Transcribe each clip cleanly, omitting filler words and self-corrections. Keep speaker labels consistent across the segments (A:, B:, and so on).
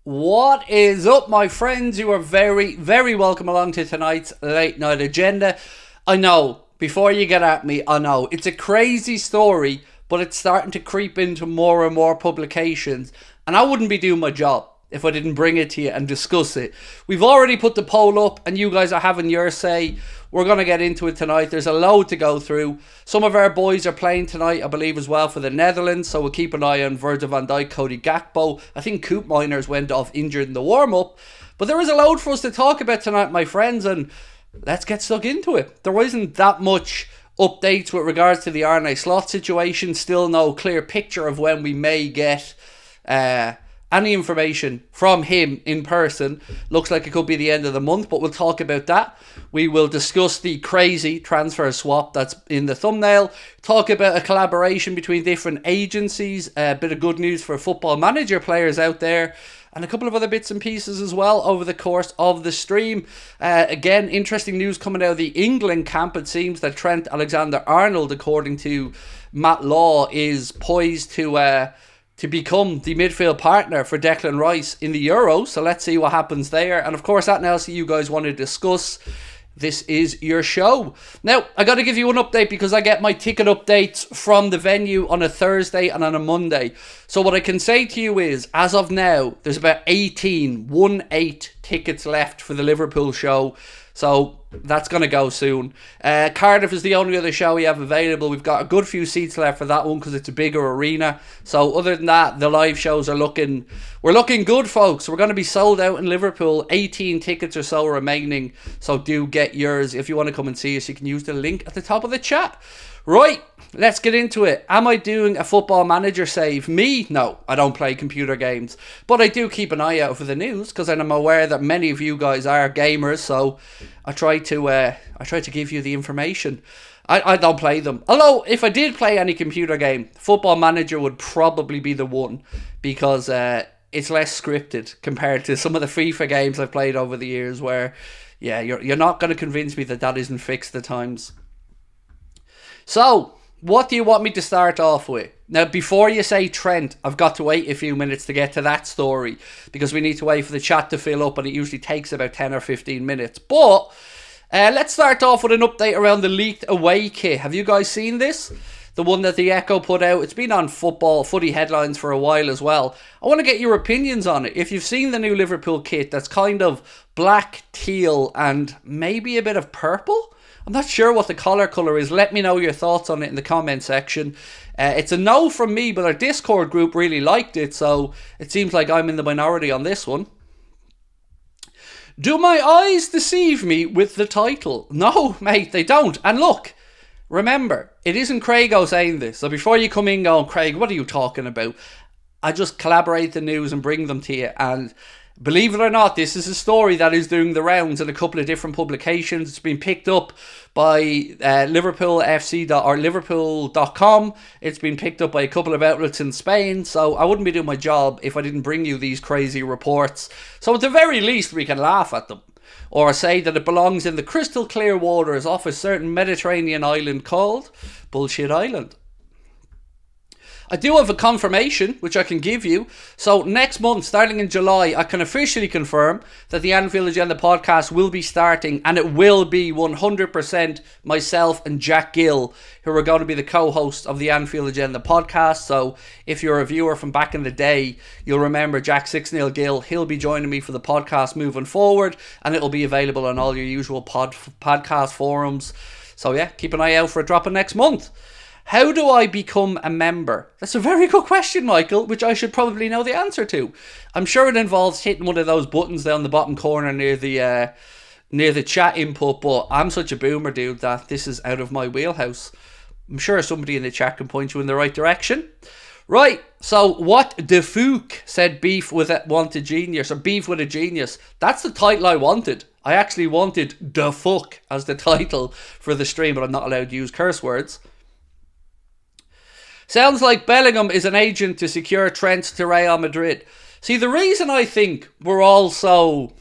A: What is up, my friends? You are very, very welcome along to tonight's late night agenda. I know, before you get at me, I know it's a crazy story, but it's starting to creep into more and more publications, and I wouldn't be doing my job if I didn't bring it to you and discuss it. We've already put the poll up and you guys are having your say. We're going to get into it tonight. There's a load to go through. Some of our boys are playing tonight, I believe, as well for the Netherlands, so we'll keep an eye on Virgil van Dijk, Cody Gakpo. I think Coop Miners went off injured in the warm-up. But there is a load for us to talk about tonight, my friends, and let's get stuck into it. There isn't that much updates with regards to the Arne Slot situation. Still no clear picture of when we may get any information from him in person. Looks like it could be the end of the month, but we'll talk about that. We will discuss the crazy transfer swap that's in the thumbnail. Talk about a collaboration between different agencies. A bit of good news for Football Manager players out there. And a couple of other bits and pieces as well over the course of the stream. Again, interesting news coming out of the England camp. It seems that Trent Alexander-Arnold, according to Matt Law, is poised to become the midfield partner for Declan Rice in the Euros. So let's see what happens there. And of course, that else you guys want to discuss, this is your show. Now, I got to give you an update because I get my ticket updates from the venue on a Thursday and on a Monday. So what I can say to you is, as of now, there's about 18 tickets left for the Liverpool show. So that's going to go soon. Cardiff is the only other show we have available. We've got a good few seats left for that one because it's a bigger arena. So other than that, the live shows are we're looking good, folks. We're going to be sold out in Liverpool. 18 tickets or so remaining. So do get yours. If you want to come and see us, you can use the link at the top of the chat. Right, let's get into it. Am I doing a Football Manager save? Me? No, I don't play computer games. But I do keep an eye out for the news because I'm aware that many of you guys are gamers. So I try to give you the information. I don't play them. Although, if I did play any computer game, Football Manager would probably be the one because it's less scripted compared to some of the FIFA games I've played over the years where, yeah, you're not going to convince me that isn't fixed at times. So, what do you want me to start off with? Now, before you say Trent, I've got to wait a few minutes to get to that story because we need to wait for the chat to fill up and it usually takes about 10 or 15 minutes. But let's start off with an update around the leaked away kit. Have you guys seen this? The one that the Echo put out. It's been on footy headlines for a while as well. I want to get your opinions on it. If you've seen the new Liverpool kit that's kind of black, teal and maybe a bit of purple. I'm not sure what the collar colour is. Let me know your thoughts on it in the comment section. It's a no from me, but our Discord group really liked it, so it seems like I'm in the minority on this one. Do my eyes deceive me with the title? No, mate, they don't. And look, remember, it isn't Craigo saying this, so before you come in going, Craig, what are you talking about? I just collaborate the news and bring them to you, and believe it or not, this is a story that is doing the rounds in a couple of different publications. It's been picked up by Liverpool.com. It's been picked up by a couple of outlets in Spain. So I wouldn't be doing my job if I didn't bring you these crazy reports. So at the very least, we can laugh at them. Or say that it belongs in the crystal clear waters off a certain Mediterranean island called Bullshit Island. I do have a confirmation, which I can give you. So next month, starting in July, I can officially confirm that the Anfield Agenda podcast will be starting, and it will be 100% myself and Jack Gill, who are going to be the co-hosts of the Anfield Agenda podcast. So if you're a viewer from back in the day, you'll remember Jack 6-0 Gill. He'll be joining me for the podcast moving forward, and it'll be available on all your usual podcast forums. So yeah, keep an eye out for it dropping next month. How do I become a member? That's a very good question, Michael, which I should probably know the answer to. I'm sure it involves hitting one of those buttons down the bottom corner near the chat input, but I'm such a boomer, dude, that this is out of my wheelhouse. I'm sure somebody in the chat can point you in the right direction. Right, so what the Fook said beef with a wanted genius, or beef with a genius. That's the title I wanted. I actually wanted the fuck as the title for the stream, but I'm not allowed to use curse words. Sounds like Bellingham is an agent to secure Trent to Real Madrid. See, the reason I think we're all so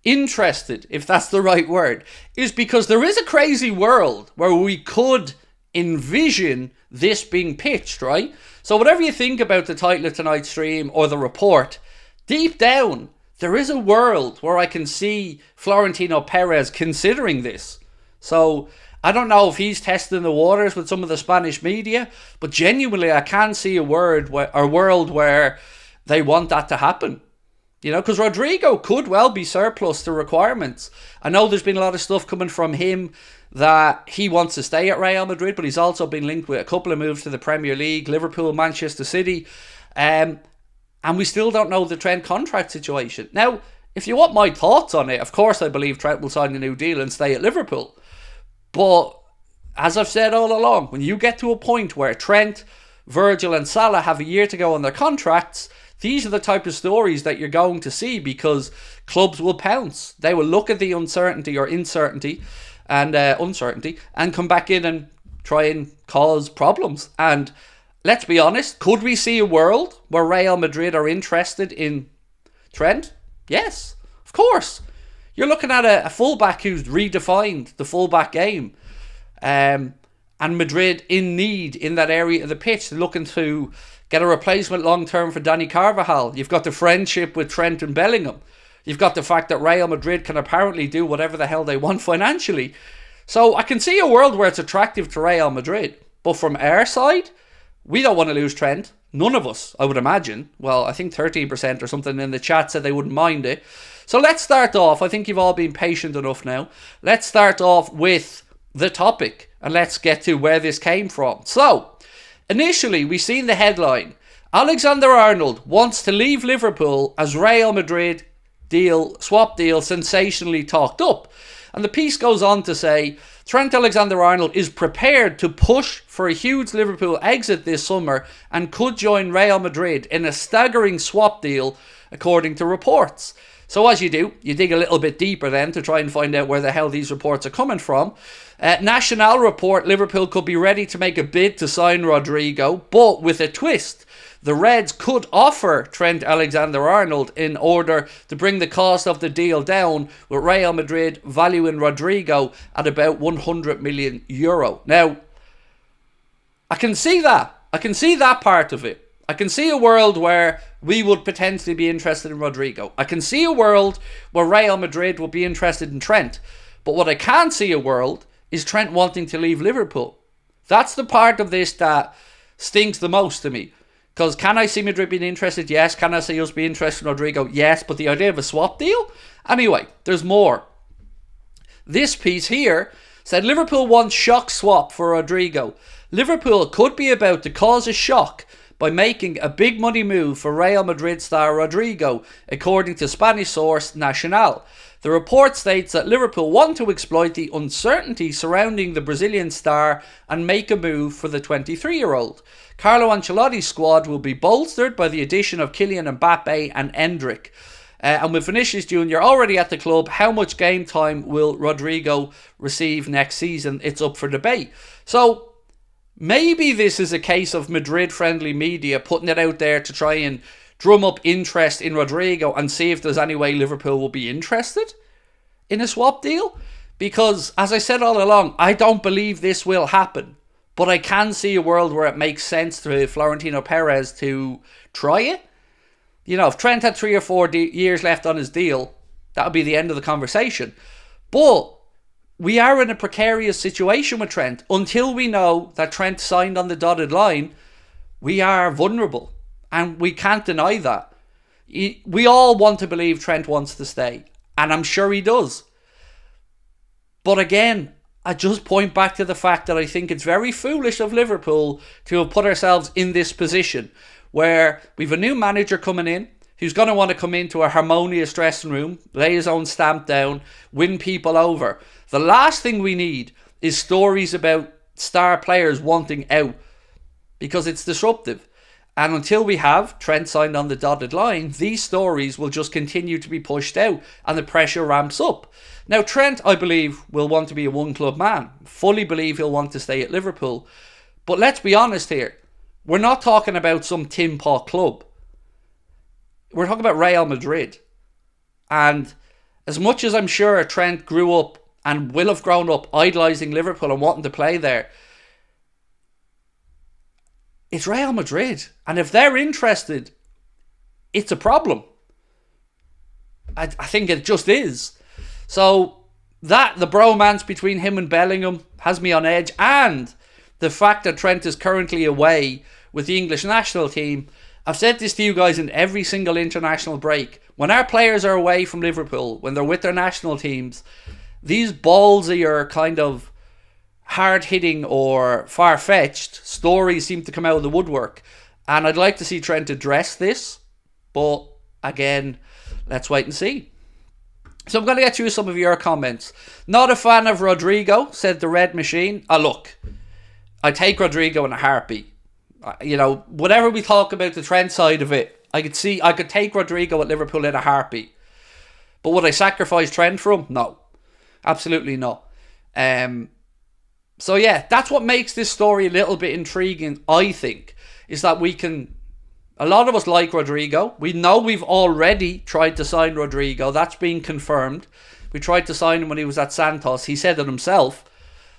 A: interested, if that's the right word, is because there is a crazy world where we could envision this being pitched, right? So whatever you think about the title of tonight's stream or the report, deep down, there is a world where I can see Florentino Perez considering this. So I don't know if he's testing the waters with some of the Spanish media, but genuinely I can see a world where they want that to happen. You know, because Rodrigo could well be surplus to requirements. I know there's been a lot of stuff coming from him that he wants to stay at Real Madrid, but he's also been linked with a couple of moves to the Premier League, Liverpool, Manchester City, and we still don't know the Trent contract situation. Now, if you want my thoughts on it, of course I believe Trent will sign a new deal and stay at Liverpool. But as I've said all along, when you get to a point where Trent, Virgil and Salah have a year to go on their contracts, these are the type of stories that you're going to see, because clubs will pounce. They will look at the uncertainty and come back in and try and cause problems. And let's be honest, could we see a world where Real Madrid are interested in Trent? Yes, of course. You're looking at a fullback who's redefined the fullback game. And Madrid in need in that area of the pitch. They're looking to get a replacement long-term for Dani Carvajal. You've got the friendship with Trent and Bellingham. You've got the fact that Real Madrid can apparently do whatever the hell they want financially. So I can see a world where it's attractive to Real Madrid. But from our side, we don't want to lose Trent. None of us, I would imagine. Well, I think 13% or something in the chat said they wouldn't mind it. So let's start off. I think you've all been patient enough now. Let's start off with the topic and let's get to where this came from. So, initially, we seen the headline. Alexander-Arnold wants to leave Liverpool as Real Madrid swap deal sensationally talked up. And the piece goes on to say, Trent Alexander-Arnold is prepared to push for a huge Liverpool exit this summer and could join Real Madrid in a staggering swap deal, according to reports. So as you do, you dig a little bit deeper then to try and find out where the hell these reports are coming from. National report Liverpool could be ready to make a bid to sign Rodrigo, but with a twist. The Reds could offer Trent Alexander-Arnold in order to bring the cost of the deal down, with Real Madrid valuing Rodrigo at about €100 million. Now, I can see that. I can see that part of it. I can see a world where we would potentially be interested in Rodrigo. I can see a world where Real Madrid would be interested in Trent. But what I can't see a world is Trent wanting to leave Liverpool. That's the part of this that stinks the most to me. Because can I see Madrid being interested? Yes. Can I see us being interested in Rodrigo? Yes. But the idea of a swap deal? Anyway, there's more. This piece here said Liverpool wants shock swap for Rodrigo. Liverpool could be about to cause a shock by making a big money move for Real Madrid star Rodrigo, according to Spanish source Nacional. The report states that Liverpool want to exploit the uncertainty surrounding the Brazilian star and make a move for the 23-year-old. Carlo Ancelotti's squad will be bolstered by the addition of Kylian Mbappe and Endrick. And with Vinicius Jr. already at the club, how much game time will Rodrigo receive next season? It's up for debate. So maybe this is a case of Madrid-friendly media putting it out there to try and drum up interest in Rodrigo and see if there's any way Liverpool will be interested in a swap deal. Because, as I said all along, I don't believe this will happen. But I can see a world where it makes sense to Florentino Perez to try it. You know, if Trent had 3 or 4 years left on his deal, that would be the end of the conversation. But we are in a precarious situation with Trent. Until we know that Trent signed on the dotted line, we are vulnerable. And we can't deny that. We all want to believe Trent wants to stay. And I'm sure he does. But again, I just point back to the fact that I think it's very foolish of Liverpool to have put ourselves in this position where we've a new manager coming in who's going to want to come into a harmonious dressing room, lay his own stamp down, win people over. The last thing we need is stories about star players wanting out, because it's disruptive. And until we have Trent signed on the dotted line, these stories will just continue to be pushed out and the pressure ramps up. Now, Trent, I believe, will want to be a one-club man. Fully believe he'll want to stay at Liverpool. But let's be honest here. We're not talking about some tin pot club. We're talking about Real Madrid. And as much as I'm sure Trent grew up and will have grown up idolising Liverpool and wanting to play there, it's Real Madrid. And if they're interested, it's a problem. I think it just is. So that, the bromance between him and Bellingham has me on edge, and the fact that Trent is currently away with the English national team. I've said this to you guys in every single international break. When our players are away from Liverpool, when they're with their national teams, these ballsy or kind of hard-hitting or far-fetched stories seem to come out of the woodwork. And I'd like to see Trent address this. But again, let's wait and see. So I'm going to get through some of your comments. Not a fan of Rodrigo, said the Red Machine. Look, I take Rodrigo in a heartbeat. You know, whatever we talk about the Trent side of it, I could take Rodrigo at Liverpool in a heartbeat. But would I sacrifice Trent for him? No. Absolutely not. So yeah, that's what makes this story a little bit intriguing, I think, is that a lot of us like Rodrigo. We know we've already tried to sign Rodrigo. That's been confirmed. We tried to sign him when he was at Santos. He said it himself.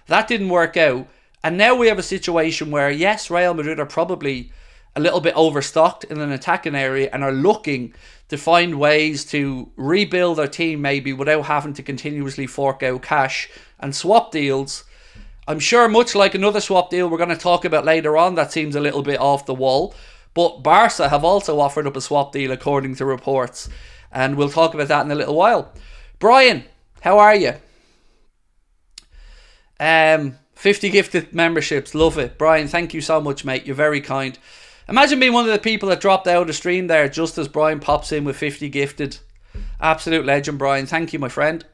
A: That didn't work out. And now we have a situation where, yes, Real Madrid are probably a little bit overstocked in an attacking area and are looking to find ways to rebuild their team maybe without having to continuously fork out cash and swap deals. I'm sure much like another swap deal we're going to talk about later on that seems a little bit off the wall. But Barca have also offered up a swap deal according to reports. And we'll talk about that in a little while. Brian, how are you? 50 gifted memberships, love it. Brian, thank you so much, mate. You're very kind. Imagine being one of the people that dropped out of the stream there just as Brian pops in with 50 gifted. Absolute legend, Brian. Thank you, my friend.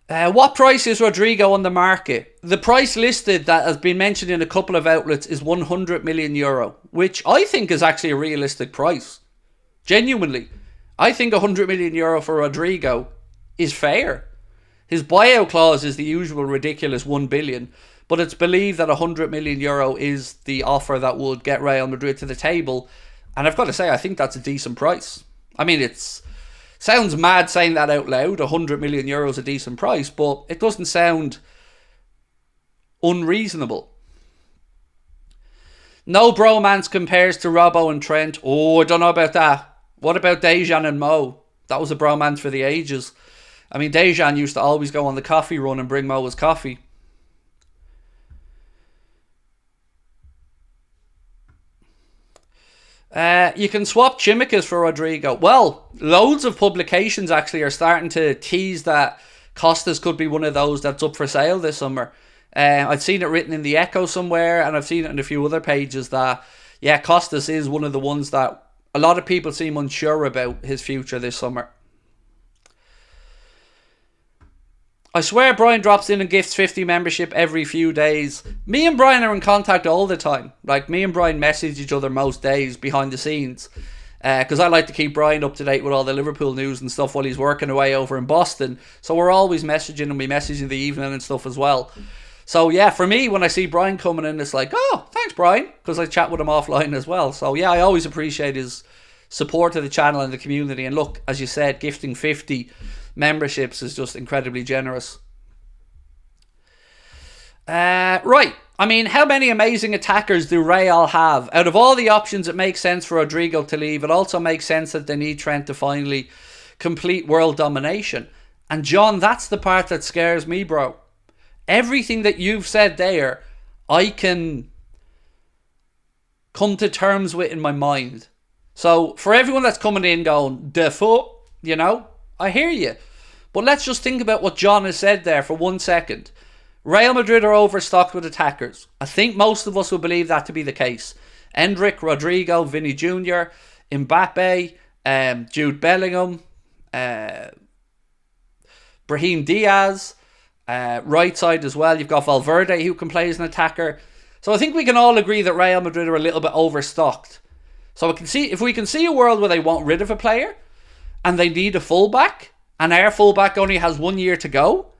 A: What price is Rodrigo on the market? The price listed that has been mentioned in a couple of outlets is €100 million, which I think is actually a realistic price. Genuinely. I think €100 million for Rodrigo is fair. His buyout clause is the usual ridiculous 1 billion, but it's believed that €100 million is the offer that would get Real Madrid to the table. And I've got to say, I think that's a decent price. I mean, it sounds mad saying that out loud. €100 million a decent price, but it doesn't sound unreasonable. No bromance compares to Robbo and Trent. Oh, I don't know about that. What about Dejan and Mo? That was a bromance for the ages. I mean, Dejan used to always go on the coffee run and bring Mo his coffee. You can swap Chimicas for Rodrigo. Well, loads of publications actually are starting to tease that Costas could be one of those that's up for sale this summer. I've seen it written in the Echo somewhere, and I've seen it in a few other pages that, yeah, Costas is one of the ones that a lot of people seem unsure about his future this summer. I swear Brian drops in and gifts 50 membership every few days. Me and Brian are in contact all the time. Like, me and Brian message each other most days behind the scenes. Because I like to keep Brian up to date with all the Liverpool news and stuff while he's working away over in Boston. So we're always messaging, and we message in the evening and stuff as well. So yeah, for me, when I see Brian coming in, it's like, oh, thanks Brian. Because I chat with him offline as well. So yeah, I always appreciate his support of the channel and the community. And look, as you said, gifting 50 memberships is just incredibly generous. Right. I mean, how many amazing attackers do Real have? Out of all the options, it makes sense for Rodrigo to leave. It also makes sense that they need Trent to finally complete world domination. And John, that's the part that scares me, bro. Everything that you've said there, I can come to terms with in my mind. So for everyone that's coming in going, default, you know, I hear you. But let's just think about what John has said there for 1 second. Real Madrid are overstocked with attackers. I think most of us will believe that to be the case. Endrick, Rodrigo, Vinny Jr., Mbappe, Jude Bellingham, Brahim Diaz, right side as well. You've got Valverde who can play as an attacker. So I think we can all agree that Real Madrid are a little bit overstocked. So if we can see a world where they want rid of a player and they need a fullback, and our fullback only has 1 year to go,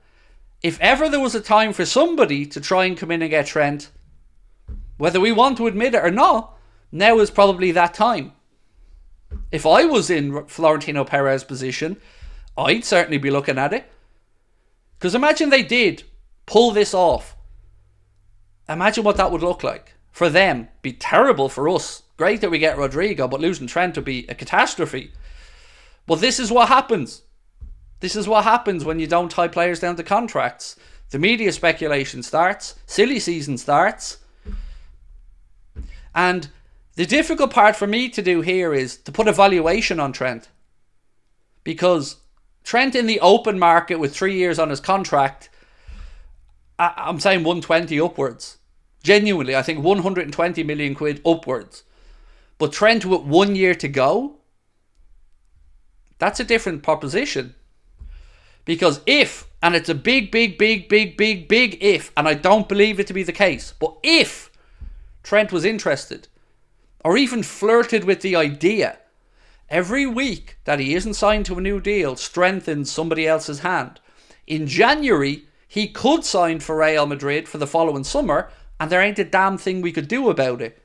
A: if ever there was a time for somebody to try and come in and get Trent, whether we want to admit it or not, now is probably that time. If I was in Florentino Perez's position, I'd certainly be looking at it. Because imagine they did pull this off. Imagine what that would look like. For them, be terrible for us. Great that we get Rodrigo, but losing Trent would be a catastrophe. But this is what happens. This is what happens when you don't tie players down to contracts. The media speculation starts. Silly season starts. And the difficult part for me to do here is to put a valuation on Trent. Because Trent in the open market with 3 years on his contract, I'm saying 120 upwards. Genuinely, I think 120 million quid upwards. But Trent with 1 year to go, that's a different proposition. Because if, and it's a big if, and I don't believe it to be the case, but if Trent was interested, or even flirted with the idea, every week that he isn't signed to a new deal strengthens somebody else's hand. In January, he could sign for Real Madrid for the following summer, and there ain't a damn thing we could do about it.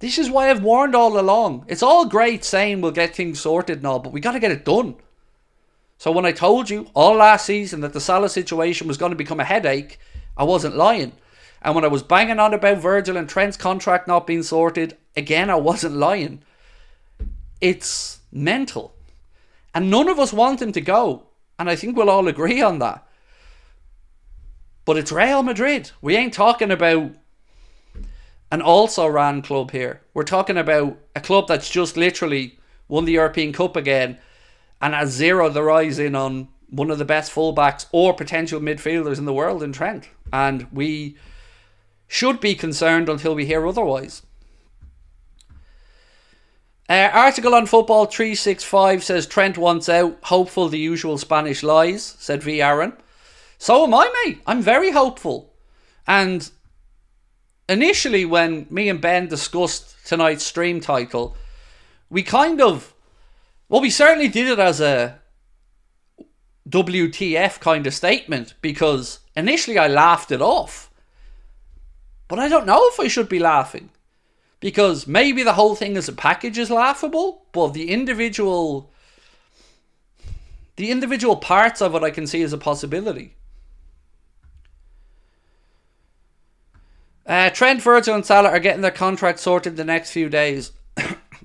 A: This is why I've warned all along. It's all great saying we'll get things sorted and all, but we got to get it done. So when I told you all last season that the Salah situation was going to become a headache, I wasn't lying. And when I was banging on about Virgil and Trent's contract not being sorted, again, I wasn't lying. It's mental. And none of us want him to go. And I think we'll all agree on that. But it's Real Madrid. We ain't talking about an also-ran club here. We're talking about a club that's just literally won the European Cup again and has zeroed their eyes in on one of the best fullbacks or potential midfielders in the world in Trent. And we should be concerned until we hear otherwise. Article on Football 365 says Trent wants out. Hopeful the usual Spanish lies, said V. Aaron. So am I, mate. I'm very hopeful. And initially when me and Ben discussed tonight's stream title, we we certainly did it as a WTF kind of statement, because initially I laughed it off. But I don't know if I should be laughing, because maybe the whole thing as a package is laughable, but the individual parts of it I can see as a possibility. Trent, Virgil and Salah are getting their contract sorted the next few days.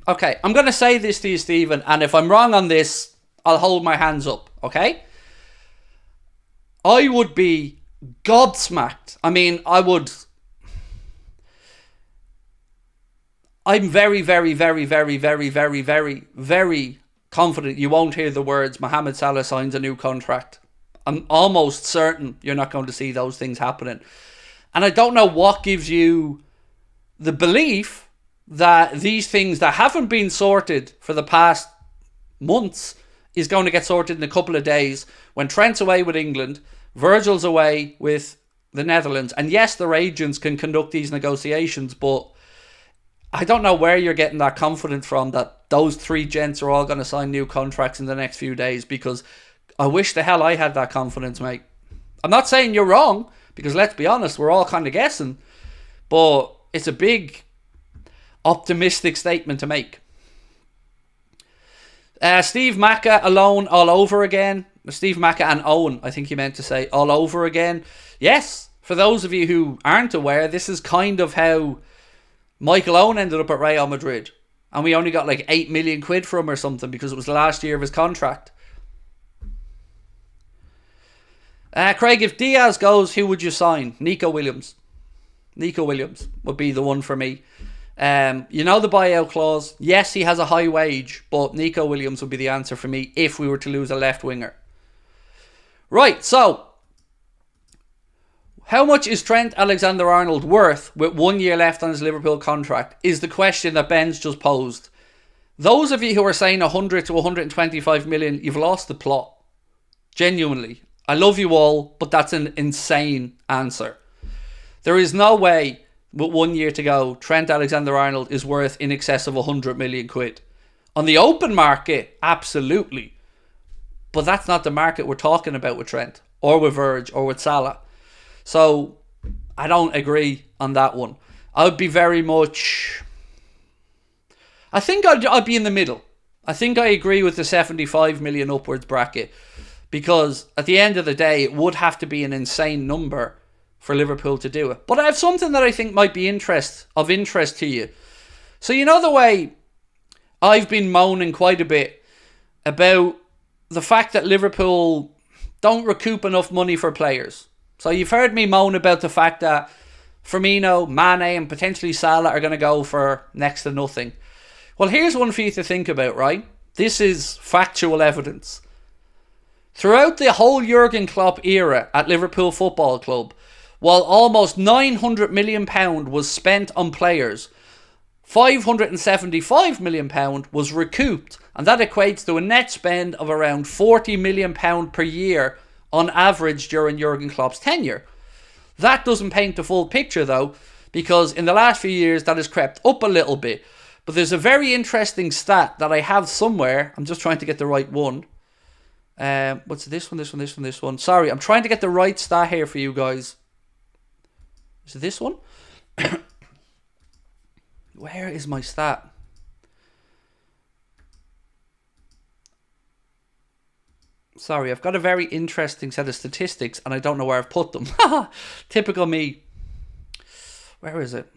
A: Okay, I'm going to say this to you, Stephen, and if I'm wrong on this, I'll hold my hands up, okay? I would be gobsmacked. I mean, I'm very, very, very, very, very, very, very, very confident you won't hear the words Mohamed Salah signs a new contract. I'm almost certain you're not going to see those things happening. And I don't know what gives you the belief that these things that haven't been sorted for the past months is going to get sorted in a couple of days when Trent's away with England, Virgil's away with the Netherlands. And yes, their agents can conduct these negotiations, but I don't know where you're getting that confidence from that those three gents are all going to sign new contracts in the next few days, because I wish the hell I had that confidence, mate. I'm not saying you're wrong, because let's be honest, we're all kind of guessing, but it's a big optimistic statement to make. Steve Macca alone all over again. Steve Macca and Owen, I think he meant to say all over again. Yes, for those of you who aren't aware, this is kind of how Michael Owen ended up at Real Madrid. And we only got like 8 million quid for him or something because it was the last year of his contract. Craig, if Diaz goes, who would you sign? Nico Williams. Nico Williams would be the one for me. You know the buyout clause. Yes, he has a high wage, but Nico Williams would be the answer for me if we were to lose a left winger. Right, so how much is Trent Alexander-Arnold worth with 1 year left on his Liverpool contract is the question that Ben's just posed. Those of you who are saying 100 to 125 million, you've lost the plot. Genuinely. I love you all, but that's an insane answer. There is no way with 1 year to go Trent Alexander-Arnold is worth in excess of 100 million quid. On the open market, absolutely. But that's not the market we're talking about with Trent, or with Virg, or with Salah. So, I don't agree on that one. I would be very much... I think I'd be in the middle. I think I agree with the 75 million upwards bracket. Because at the end of the day, it would have to be an insane number for Liverpool to do it. But I have something that I think might be of interest to you. So you know the way I've been moaning quite a bit about the fact that Liverpool don't recoup enough money for players. So you've heard me moan about the fact that Firmino, Mane and potentially Salah are going to go for next to nothing. Well, here's one for you to think about, right? This is factual evidence. Throughout the whole Jurgen Klopp era at Liverpool Football Club, while almost £900 million was spent on players, £575 million was recouped, and that equates to a net spend of around £40 million per year on average during Jurgen Klopp's tenure. That doesn't paint the full picture though, because in the last few years that has crept up a little bit. But there's a very interesting stat that I have somewhere. I'm just trying to get the right one. What's this one? Sorry, I'm trying to get the right stat here for you guys. Is it this one? Where is my stat? Sorry, I've got a very interesting set of statistics and I don't know where I've put them. Typical me. Where is it?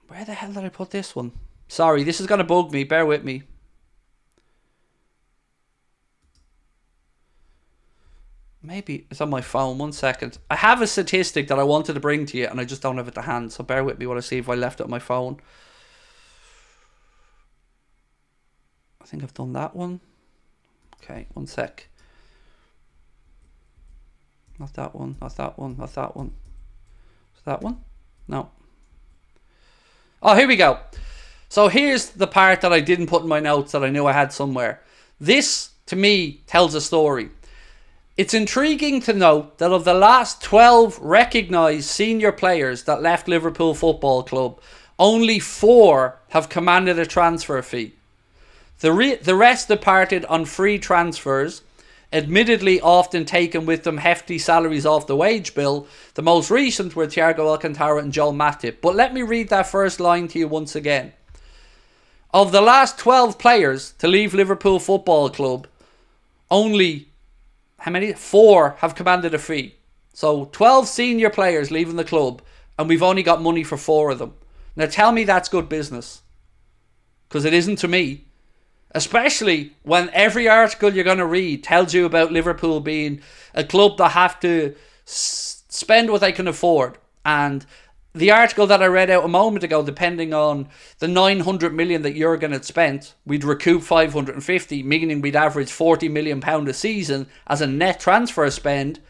A: Where the hell did I put this one? Sorry, this is going to bug me. Bear with me. Maybe it's on my phone. 1 second. I have a statistic that I wanted to bring to you and I just don't have it to hand. So bear with me while I see if I left it on my phone. I think I've done that one. Okay, 1 sec. Not that one, not that one, not that one. Is that one? No. Oh, here we go. So here's the part that I didn't put in my notes that I knew I had somewhere. This, to me, tells a story. It's intriguing to note that of the last 12 recognised senior players that left Liverpool Football Club, only 4 have commanded a transfer fee. The rest departed on free transfers, admittedly often taken with them hefty salaries off the wage bill. The most recent were Thiago Alcantara and Joel Matip. But let me read that first line to you once again. Of the last 12 players to leave Liverpool Football Club, only, how many? 4 have commanded a fee. So 12 senior players leaving the club, and we've only got money for 4 of them. Now tell me that's good business. Because it isn't to me. Especially when every article you're going to read tells you about Liverpool being a club that have to spend what they can afford. And the article that I read out a moment ago, depending on the 900 million that Jurgen had spent, we'd recoup 550, meaning we'd average £40 million a season as a net transfer spend.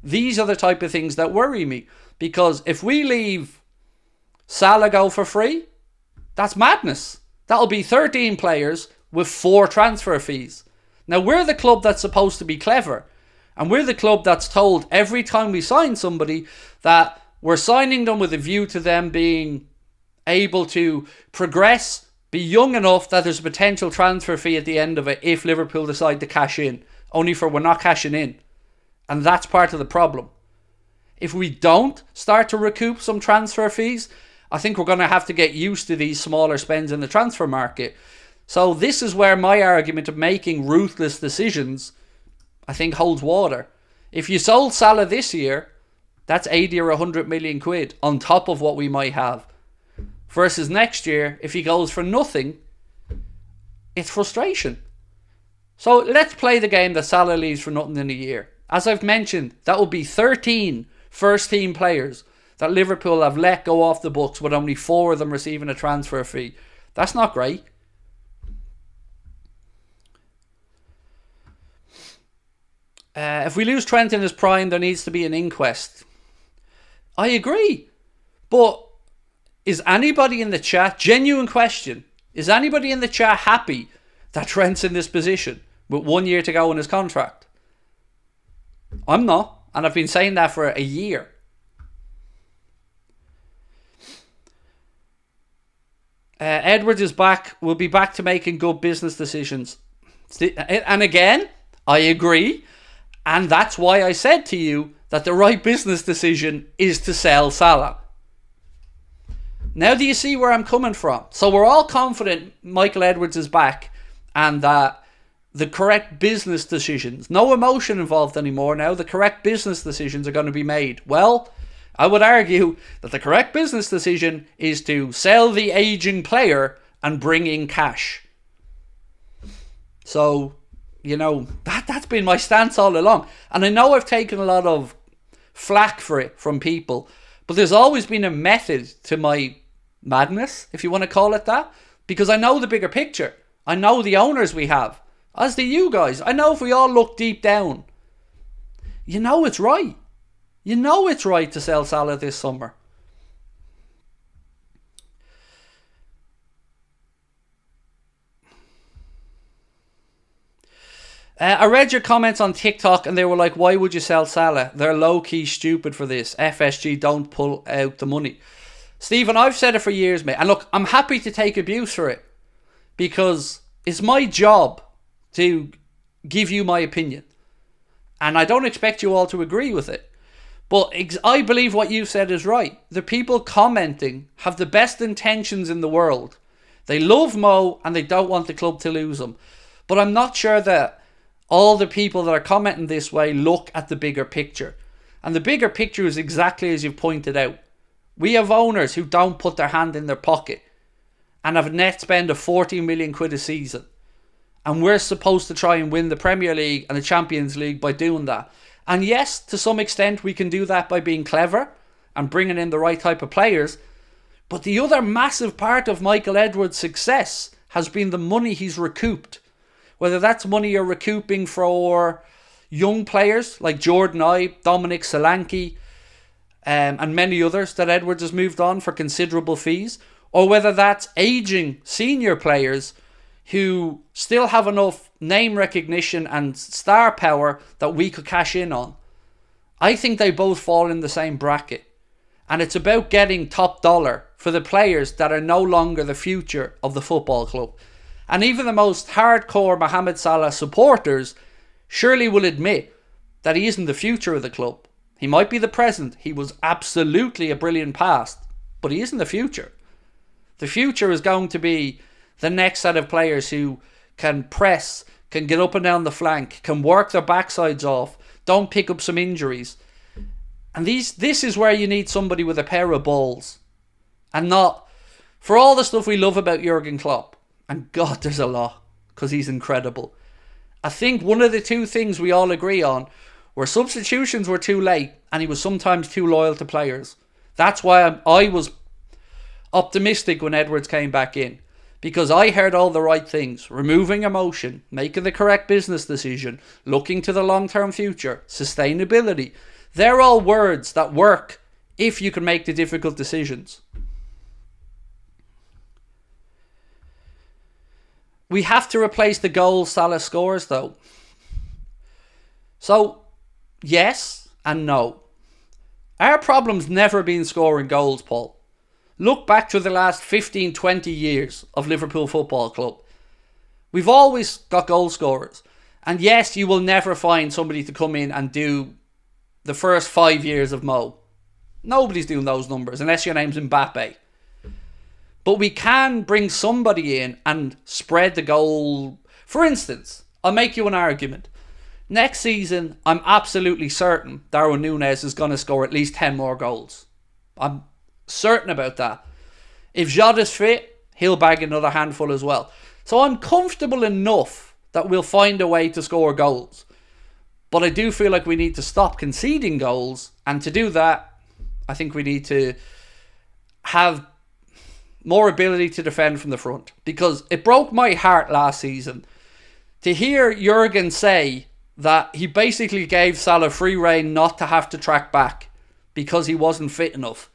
A: These are the type of things that worry me. Because if we leave Salah go for free, that's madness. That'll be 13 players with 4 transfer fees. Now, we're the club that's supposed to be clever. And we're the club that's told every time we sign somebody that we're signing them with a view to them being able to progress, be young enough that there's a potential transfer fee at the end of it if Liverpool decide to cash in. Only for we're not cashing in. And that's part of the problem. If we don't start to recoup some transfer fees, I think we're going to have to get used to these smaller spends in the transfer market. So this is where my argument of making ruthless decisions, I think, holds water. If you sold Salah this year, that's 80 or 100 million quid on top of what we might have. Versus next year, if he goes for nothing, it's frustration. So let's play the game that Salah leaves for nothing in a year. As I've mentioned, that will be 13 first team players that Liverpool have let go off the books with only 4 of them receiving a transfer fee. That's not great. If we lose Trent in his prime, there needs to be an inquest. I agree. But is anybody in the chat, genuine question, is anybody in the chat happy that Trent's in this position with 1 year to go in his contract? I'm not. And I've been saying that for a year. Edwards is back. We'll be back to making good business decisions. And again, I agree. And that's why I said to you that the right business decision is to sell Salah. Now do you see where I'm coming from? So we're all confident Michael Edwards is back and that the correct business decisions, no emotion involved anymore now, the correct business decisions are going to be made. Well, I would argue that the correct business decision is to sell the aging player and bring in cash. So, that's been my stance all along. And I know I've taken a lot of flack for it from people, but there's always been a method to my madness, if you want to call it that, because I know the bigger picture. I know the owners we have, as do you guys. I know if we all look deep down, it's right. It's right to sell Salah this summer. I read your comments on TikTok and they were like, why would you sell Salah? They're low-key stupid for this. FSG don't pull out the money. Stephen, I've said it for years, mate. And look, I'm happy to take abuse for it because it's my job to give you my opinion. And I don't expect you all to agree with it. But I believe what you said is right. The people commenting have the best intentions in the world. They love Mo and they don't want the club to lose him. But I'm not sure that all the people that are commenting this way look at the bigger picture. And the bigger picture is exactly as you've pointed out. We have owners who don't put their hand in their pocket and have a net spend of 40 million quid a season. And we're supposed to try and win the Premier League and the Champions League by doing that. And yes, to some extent we can do that by being clever and bringing in the right type of players. But the other massive part of Michael Edwards' success has been the money he's recouped. Whether that's money you're recouping for young players like Jordan Ibe, Dominic Solanke, and many others that Edwards has moved on for considerable fees, or whether that's aging senior players who still have enough name recognition and star power that we could cash in on. I think they both fall in the same bracket. And it's about getting top dollar for the players that are no longer the future of the football club. And even the most hardcore Mohamed Salah supporters surely will admit that he isn't the future of the club. He might be the present. He was absolutely a brilliant past, but he isn't the future. The future is going to be the next set of players who can press, can get up and down the flank, can work their backsides off, don't pick up some injuries. And this is where you need somebody with a pair of balls. And not, for all the stuff we love about Jurgen Klopp, and God, there's a lot, because he's incredible. I think one of the two things we all agree on were substitutions were too late, and he was sometimes too loyal to players. That's why I was optimistic when Edwards came back in. Because I heard all the right things. Removing emotion, making the correct business decision, looking to the long-term future, sustainability. They're all words that work if you can make the difficult decisions. We have to replace the goals Salah scores though. So, yes and no. Our problem's never been scoring goals, Paul. Look back to the last 15, 20 years of Liverpool Football Club. We've always got goal scorers. And yes, you will never find somebody to come in and do the first 5 years of Mo. Nobody's doing those numbers unless your name's Mbappe. But we can bring somebody in and spread the goal. For instance, I'll make you an argument. Next season, I'm absolutely certain Darwin Núñez is going to score at least 10 more goals. I'm certain about that. If Jota's fit, he'll bag another handful as well. So I'm comfortable enough that we'll find a way to score goals. But I do feel like we need to stop conceding goals. And to do that, I think we need to have more ability to defend from the front. Because it broke my heart last season to hear Jurgen say that he basically gave Salah free rein not to have to track back because he wasn't fit enough.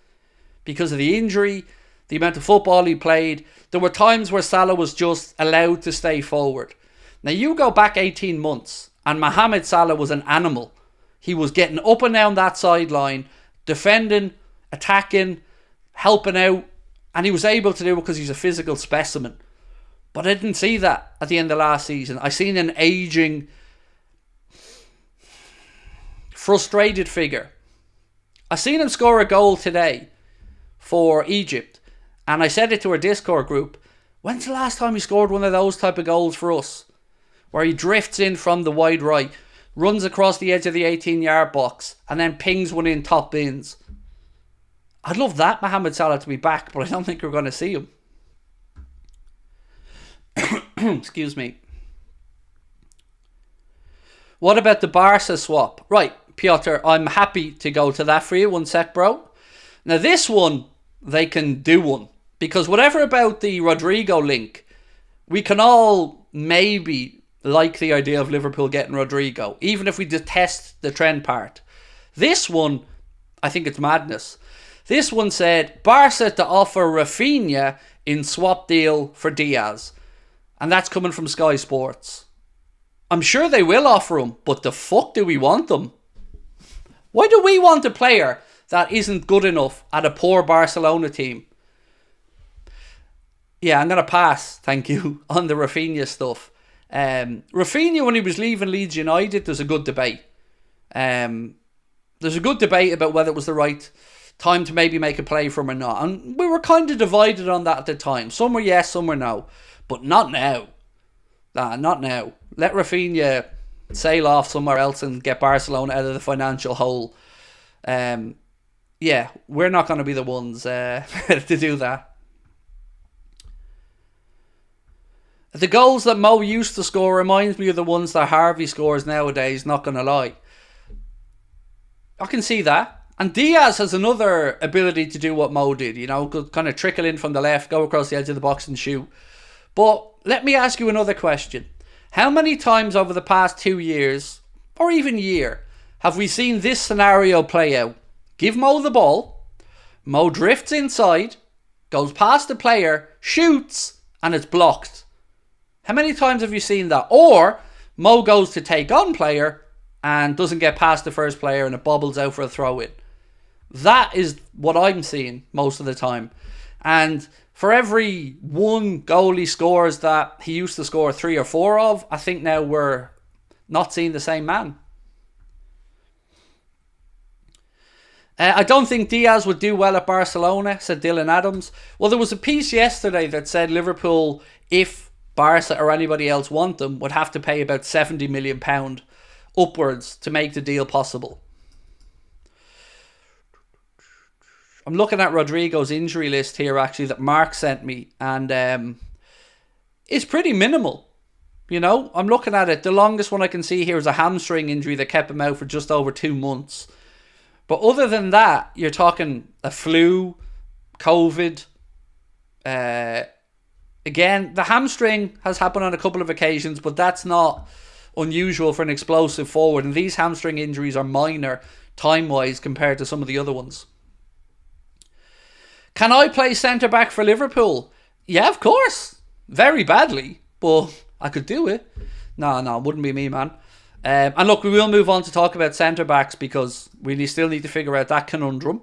A: Because of the injury, the amount of football he played. There were times where Salah was just allowed to stay forward. Now you go back 18 months and Mohamed Salah was an animal. He was getting up and down that sideline, defending, attacking, helping out, and he was able to do it because he's a physical specimen. But I didn't see that at the end of last season. I seen an aging, frustrated figure. I seen him score a goal today for Egypt, and I said it to our Discord group. When's the last time he scored one of those type of goals for us? Where he drifts in from the wide right, runs across the edge of the 18-yard box, and then pings one in top bins. I'd love that Mohamed Salah to be back, but I don't think we're going to see him. Excuse me. What about the Barca swap? Right, Piotr, I'm happy to go to that for you. One sec, bro. Now, this one, they can do one. Because whatever about the Rodrigo link, we can all maybe like the idea of Liverpool getting Rodrigo, even if we detest the Trent part. This one, I think it's madness. This one said, Barca to offer Rafinha in swap deal for Diaz. And that's coming from Sky Sports. I'm sure they will offer him, but the fuck do we want them? Why do we want a player that isn't good enough at a poor Barcelona team? Yeah, I'm going to pass, thank you, on the Rafinha stuff. Rafinha, when he was leaving Leeds United, there's a good debate. There's a good debate about whether it was the right time to maybe make a play for him or not. And we were kind of divided on that at the time. Some were yes, some were no. But not now. Nah, not now. Let Rafinha sail off somewhere else and get Barcelona out of the financial hole. Yeah, we're not going to be the ones to do that. The goals that Mo used to score reminds me of the ones that Harvey scores nowadays, not going to lie. I can see that. And Diaz has another ability to do what Mo did, you know, kind of trickle in from the left, go across the edge of the box and shoot. But let me ask you another question. How many times over the past 2 years, or even year, have we seen this scenario play out? Give Mo the ball, Mo drifts inside, goes past the player, shoots, and it's blocked. How many times have you seen that? Or Mo goes to take on player and doesn't get past the first player and it bobbles out for a throw in. That is what I'm seeing most of the time. And for every one goal he scores that he used to score 3 or 4 of, I think now we're not seeing the same man. I don't think Diaz would do well at Barcelona, said Dylan Adams. Well, there was a piece yesterday that said Liverpool, if Barca or anybody else want them, would have to pay about £70 million upwards to make the deal possible. I'm looking at Rodrigo's injury list here, actually, that Mark sent me, and it's pretty minimal. You know, I'm looking at it. The longest one I can see here is a hamstring injury that kept him out for just over 2 months. But other than that, you're talking a flu, COVID. Again, the hamstring has happened on a couple of occasions, but that's not unusual for an explosive forward. And these hamstring injuries are minor time-wise compared to some of the other ones. Can I play centre-back for Liverpool? Yeah, of course. Very badly, but I could do it. No, it wouldn't be me, man. And look, we will move on to talk about centre-backs because we still need to figure out that conundrum.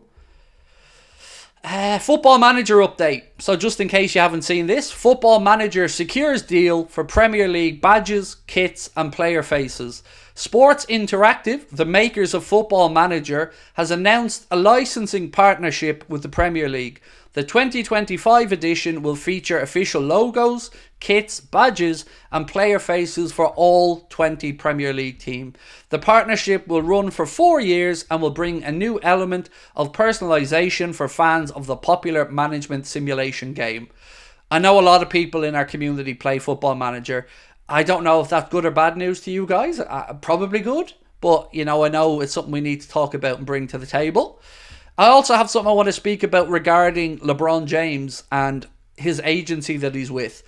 A: Football Manager update. So just in case you haven't seen this, Football Manager secures deal for Premier League badges, kits and player faces. Sports Interactive, the makers of Football Manager, has announced a licensing partnership with the Premier League. The 2025 edition will feature official logos, kits, badges and player faces for all 20 Premier League teams. The partnership will run for 4 years and will bring a new element of personalisation for fans of the popular management simulation game. I know a lot of people in our community play Football Manager. I don't know if that's good or bad news to you guys. Probably good. But, you know, I know it's something we need to talk about and bring to the table. I also have something I want to speak about regarding LeBron James and his agency that he's with.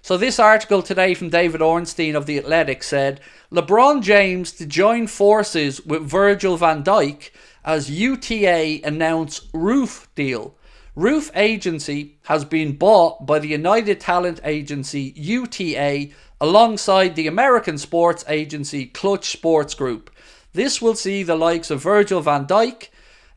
A: So this article today from David Ornstein of The Athletic said, LeBron James to join forces with Virgil van Dijk as UTA announce Roof deal. Roof Agency has been bought by the United Talent Agency UTA alongside the American sports agency Clutch Sports Group. This will see the likes of Virgil van Dijk,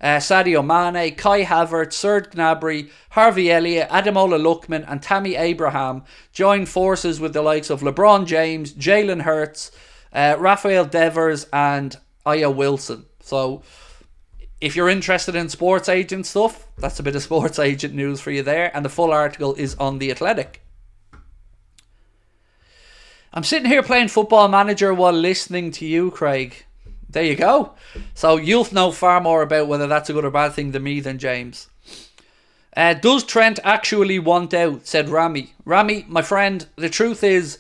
A: Sadio Mane, Kai Havertz, Serge Gnabry, Harvey Elliott, Ademola Lookman and Tammy Abraham join forces with the likes of LeBron James, Jalen Hurts, Rafael Devers and Aya Wilson. So if you're interested in sports agent stuff, that's a bit of sports agent news for you there, and the full article is on The Athletic. I'm sitting here playing Football Manager while listening to you, Craig. There you go. So you'll know far more about whether that's a good or bad thing than me than James. Does Trent actually want out, said Rami. Rami, my friend, the truth is,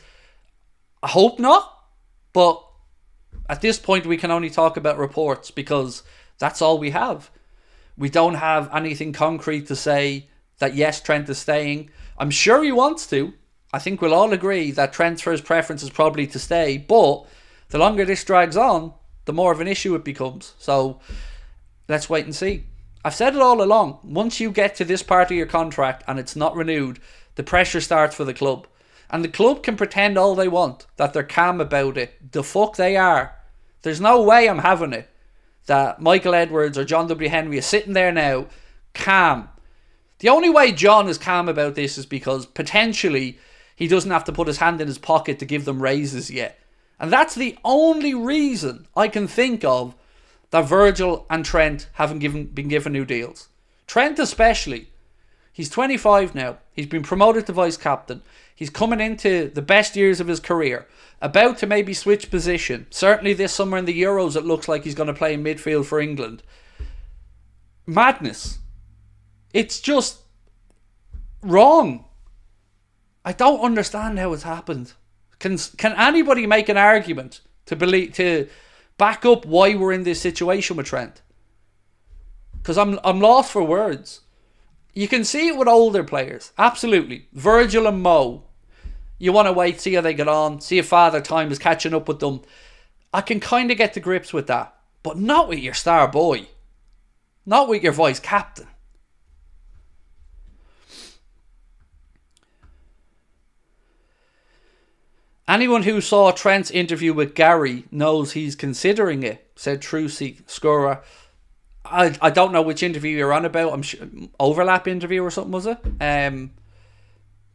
A: I hope not. But at this point we can only talk about reports because that's all we have. We don't have anything concrete to say that yes, Trent is staying. I'm sure he wants to. I think we'll all agree that Trent's first preference is probably to stay, but the longer this drags on, the more of an issue it becomes. So let's wait and see. I've said it all along. Once you get to this part of your contract and it's not renewed, the pressure starts for the club. And the club can pretend all they want, that they're calm about it. The fuck they are. There's no way I'm having it that Michael Edwards or John W. Henry is sitting there now, calm. The only way John is calm about this is because potentially he doesn't have to put his hand in his pocket to give them raises yet. And that's the only reason I can think of that Virgil and Trent haven't been given new deals. Trent especially. He's 25 now. He's been promoted to vice captain. He's coming into the best years of his career. About to maybe switch position. Certainly this summer in the Euros it looks like he's going to play in midfield for England. Madness. It's just wrong. I don't understand how it's happened. Can anybody make an argument to back up why we're in this situation with Trent? Because I'm lost for words. You can see it with older players. Absolutely. Virgil and Mo. You want to wait, see how they get on, see if Father Time is catching up with them. I can kind of get to grips with that. But not with your star boy. Not with your vice captain. Anyone who saw Trent's interview with Gary knows he's considering it, said Trucy Scura. I don't know which interview you're on about. I'm sure, overlap interview or something, was it?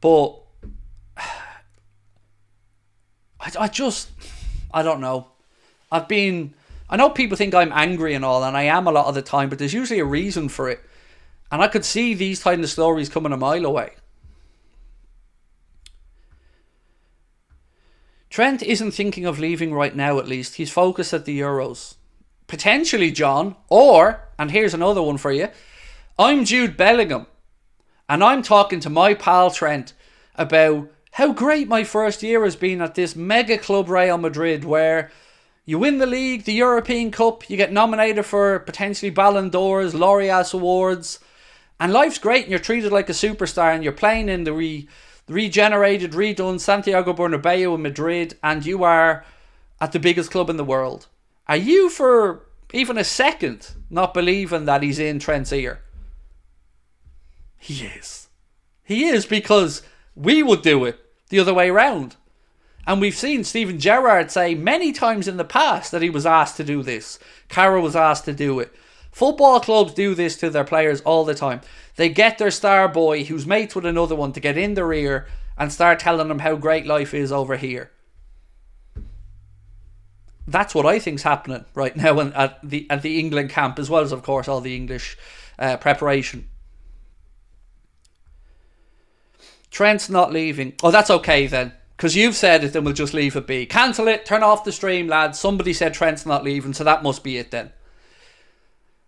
A: But I don't know. I know people think I'm angry and all, and I am a lot of the time, but there's usually a reason for it. And I could see these kind of stories coming a mile away. Trent isn't thinking of leaving right now, at least. He's focused at the Euros. Potentially, John, or, and here's another one for you, I'm Jude Bellingham, and I'm talking to my pal Trent about how great my first year has been at this mega club Real Madrid, where you win the league, the European Cup, you get nominated for potentially Ballon d'Ors, Laureates Awards, and life's great and you're treated like a superstar and you're playing in the regenerated, redone Santiago Bernabeu in Madrid, and you are at the biggest club in the world. Are you for even a second not believing that he's in Trent's ear? He is. He is, because we would do it the other way around. And we've seen Steven Gerrard say many times in the past that he was asked to do this. Carroll was asked to do it. Football clubs do this to their players all the time. They get their star boy who's mates with another one to get in their ear and start telling them how great life is over here. That's what I think's happening right now at the England camp, as well as, of course, all the English preparation. Trent's not leaving. Oh, that's okay then. Because you've said it, then we'll just leave it be. Cancel it, turn off the stream, lads. Somebody said Trent's not leaving, so that must be it then.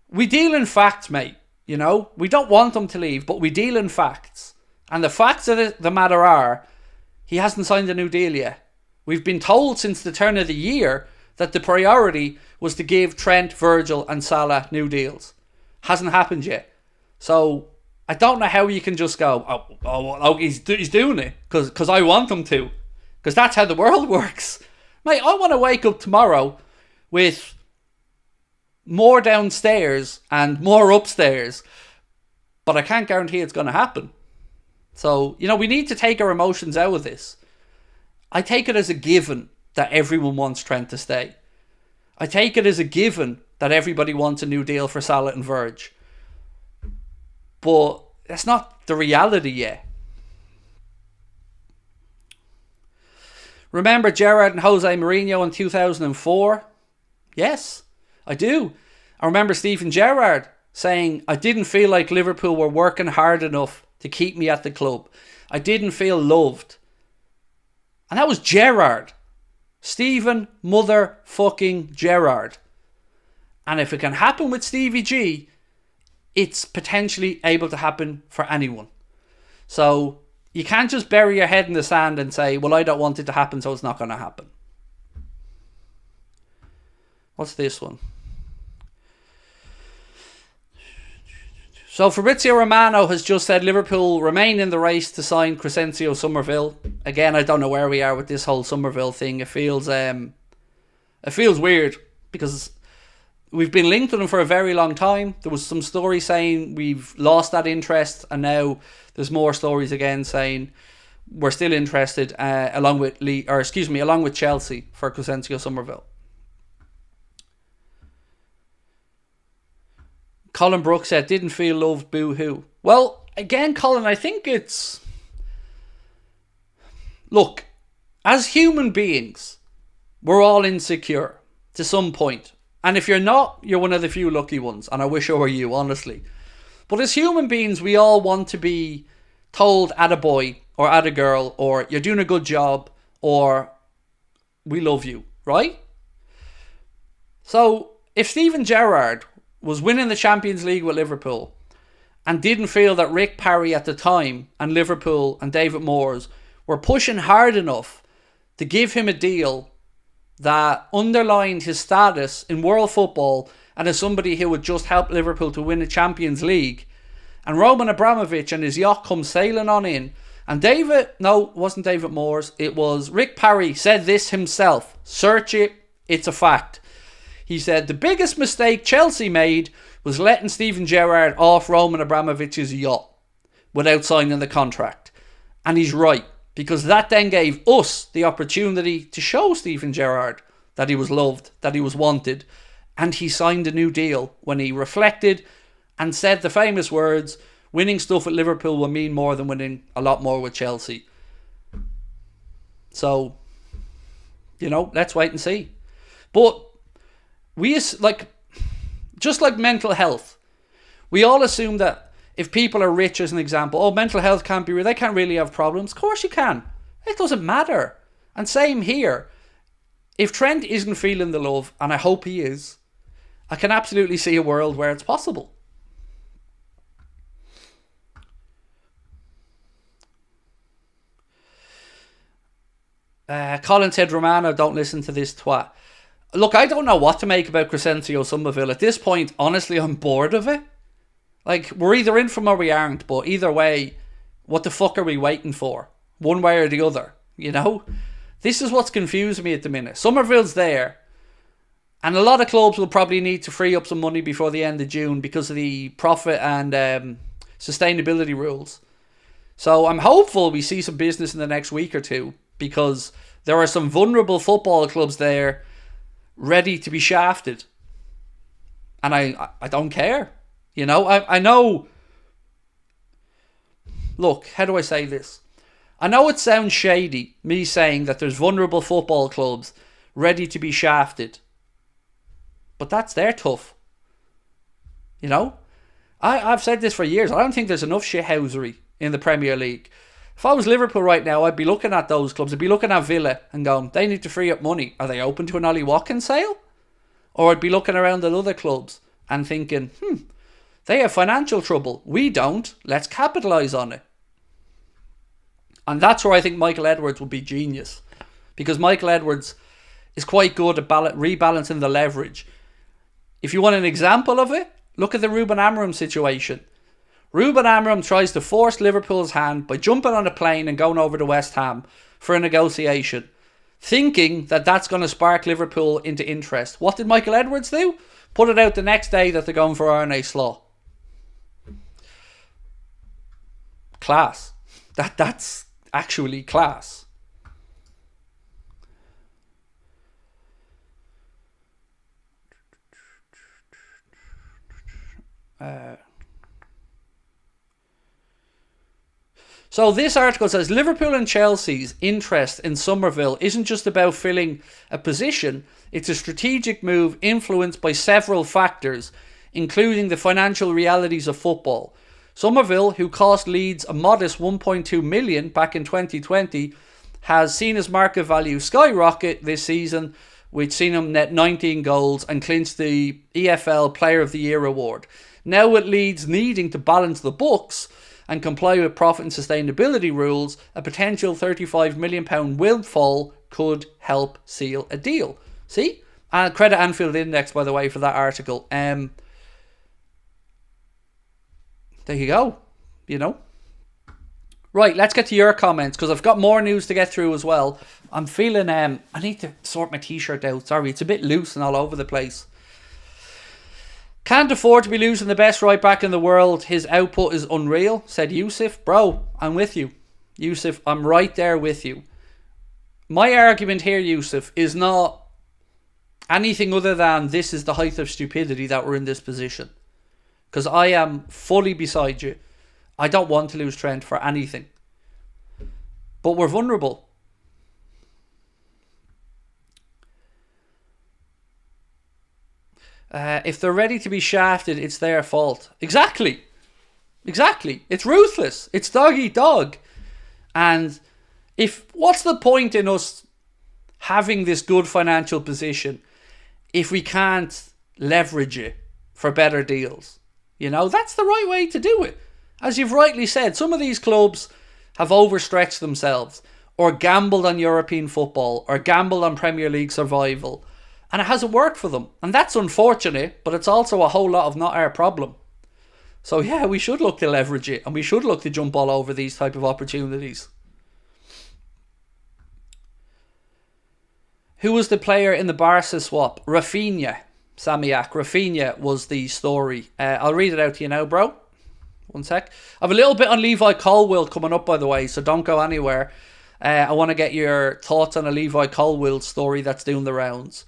A: We deal in facts, mate. You know, we don't want him to leave, but we deal in facts. And the facts of the matter are, he hasn't signed a new deal yet. We've been told since the turn of the year that the priority was to give Trent, Virgil and Salah new deals. Hasn't happened yet. So I don't know how you can just go, he's doing it because I want him to. Because that's how the world works. Mate, I want to wake up tomorrow with more downstairs and more upstairs, but I can't guarantee it's going to happen. So, you know, we need to take our emotions out of this. I take it as a given that everyone wants Trent to stay. I take it as a given that everybody wants a new deal for Salah and Virg. But that's not the reality yet. Remember Gerrard and Jose Mourinho in 2004? Yes, I do. I remember Steven Gerrard saying, I didn't feel like Liverpool were working hard enough to keep me at the club. I didn't feel loved. And that was Gerrard. Steven motherfucking Gerrard. And if it can happen with Stevie G, it's potentially able to happen for anyone. So you can't just bury your head in the sand and say, well, I don't want it to happen, so it's not going to happen. What's this one? So Fabrizio Romano has just said Liverpool remain in the race to sign Crescencio Somerville. Again, I don't know where we are with this whole Somerville thing. It feels weird because we've been linked with him for a very long time. There was some story saying we've lost that interest, and now there's more stories again saying we're still interested, along with Chelsea for Crescencio Somerville. Colin Brooks said, didn't feel loved, boo-hoo. Well, again, Colin, I think it's... Look, as human beings, we're all insecure to some point. And if you're not, you're one of the few lucky ones. And I wish I were you, honestly. But as human beings, we all want to be told attaboy or attagirl or you're doing a good job or we love you, right? So if Steven Gerrard was winning the Champions League with Liverpool and didn't feel that Rick Parry at the time and Liverpool and David Moyes were pushing hard enough to give him a deal that underlined his status in world football and as somebody who would just help Liverpool to win the Champions League, and Roman Abramovich and his yacht come sailing on in, and it wasn't David Moyes, it was Rick Parry said this himself. Search it, it's a fact. He said the biggest mistake Chelsea made was letting Steven Gerrard off Roman Abramovich's yacht without signing the contract. And he's right, because that then gave us the opportunity to show Steven Gerrard that he was loved, that he was wanted, and he signed a new deal when he reflected and said the famous words, winning stuff at Liverpool will mean more than winning a lot more with Chelsea. So, let's wait and see. But just like mental health, we all assume that if people are rich, as an example, mental health can't be real, they can't really have problems. Of course you can. It doesn't matter. And same here. If Trent isn't feeling the love, and I hope he is, I can absolutely see a world where it's possible. Colin said, Romano, don't listen to this twat. Look, I don't know what to make about Crescencio Somerville. At this point, honestly, I'm bored of it. Like, we're either in from or we aren't, but either way, what the fuck are we waiting for? One way or the other, This is what's confusing me at the minute. Somerville's there, and a lot of clubs will probably need to free up some money before the end of June because of the profit and sustainability rules. So I'm hopeful we see some business in the next week or two, because there are some vulnerable football clubs there ready to be shafted. And I don't care. I know. Look, how do I say this? I know it sounds shady, me saying that there's vulnerable football clubs ready to be shafted. But that's their tough. I've said this for years. I don't think there's enough shithousery in the Premier League. If I was Liverpool right now, I'd be looking at those clubs. I'd be looking at Villa and going, they need to free up money. Are they open to an Ollie Watkins sale? Or I'd be looking around at other clubs and thinking, they have financial trouble. We don't. Let's capitalise on it. And that's where I think Michael Edwards would be genius. Because Michael Edwards is quite good at rebalancing the leverage. If you want an example of it, look at the Ruben Amorim situation. Ruben Amorim tries to force Liverpool's hand by jumping on a plane and going over to West Ham for a negotiation, thinking that that's going to spark Liverpool into interest. What did Michael Edwards do? Put it out the next day that they're going for Arne Slot. Class. That's actually class. So this article says Liverpool and Chelsea's interest in Somerville isn't just about filling a position, it's a strategic move influenced by several factors, including the financial realities of football. Somerville, who cost Leeds a modest 1.2 million back in 2020, has seen his market value skyrocket this season, which seen him net 19 goals and clinch the EFL Player of the Year award. Now with Leeds needing to balance the books and comply with profit and sustainability rules, a potential £35 million windfall could help seal a deal. See? And credit Anfield Index, by the way, for that article. There you go. You know. Right, let's get to your comments, because I've got more news to get through as well. I'm feeling, I need to sort my t-shirt out. Sorry, it's a bit loose and all over the place. Can't afford to be losing the best right back in the world. His output is unreal, said Yusuf. Bro, I'm with you. Yusuf, I'm right there with you. My argument here, Yusuf, is not anything other than this is the height of stupidity that we're in this position. Because I am fully beside you. I don't want to lose Trent for anything. But we're vulnerable. If they're ready to be shafted, it's their fault. Exactly. It's ruthless. It's dog eat dog. And what's the point in us having this good financial position if we can't leverage it for better deals? You know, that's the right way to do it. As you've rightly said, some of these clubs have overstretched themselves or gambled on European football or gambled on Premier League survival. And it hasn't worked for them. And that's unfortunate, but it's also a whole lot of not our problem. So yeah, we should look to leverage it. And we should look to jump all over these type of opportunities. Who was the player in the Barca swap? Rafinha. Samiak. Rafinha was the story. I'll read it out to you now, bro. One sec. I have a little bit on Levi Colwill coming up, by the way, so don't go anywhere. I want to get your thoughts on a Levi Colwill story that's doing the rounds.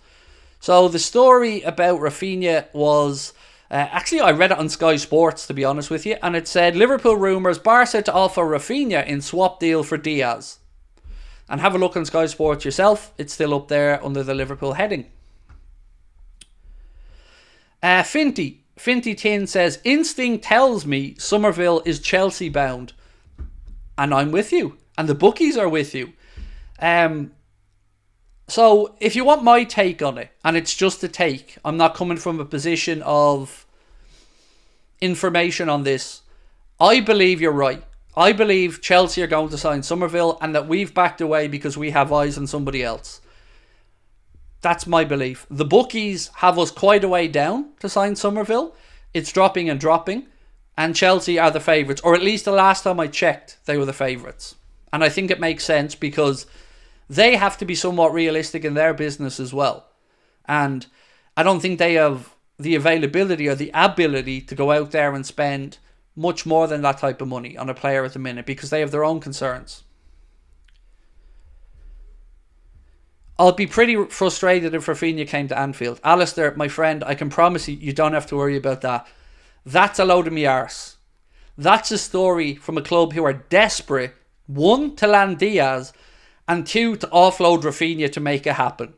A: So the story about Rafinha was... actually, I read it on Sky Sports, to be honest with you, and it said, Liverpool rumours, Barca to offer Rafinha in swap deal for Diaz. And have a look on Sky Sports yourself. It's still up there under the Liverpool heading. Finty Tin says, instinct tells me Somerville is Chelsea bound. And I'm with you. And the bookies are with you. So, if you want my take on it, and it's just a take, I'm not coming from a position of information on this. I believe you're right. I believe Chelsea are going to sign Somerville and that we've backed away because we have eyes on somebody else. That's my belief. The bookies have us quite a way down to sign Somerville. It's dropping and dropping. And Chelsea are the favourites. Or at least the last time I checked, they were the favourites. And I think it makes sense because they have to be somewhat realistic in their business as well. And I don't think they have the availability or the ability to go out there and spend much more than that type of money on a player at the minute because they have their own concerns. I'll be pretty frustrated if Rafinha came to Anfield. Alistair, my friend, I can promise you, you don't have to worry about that. That's a load of me arse. That's a story from a club who are desperate, one, to land Diaz, and two, to offload Rafinha to make it happen.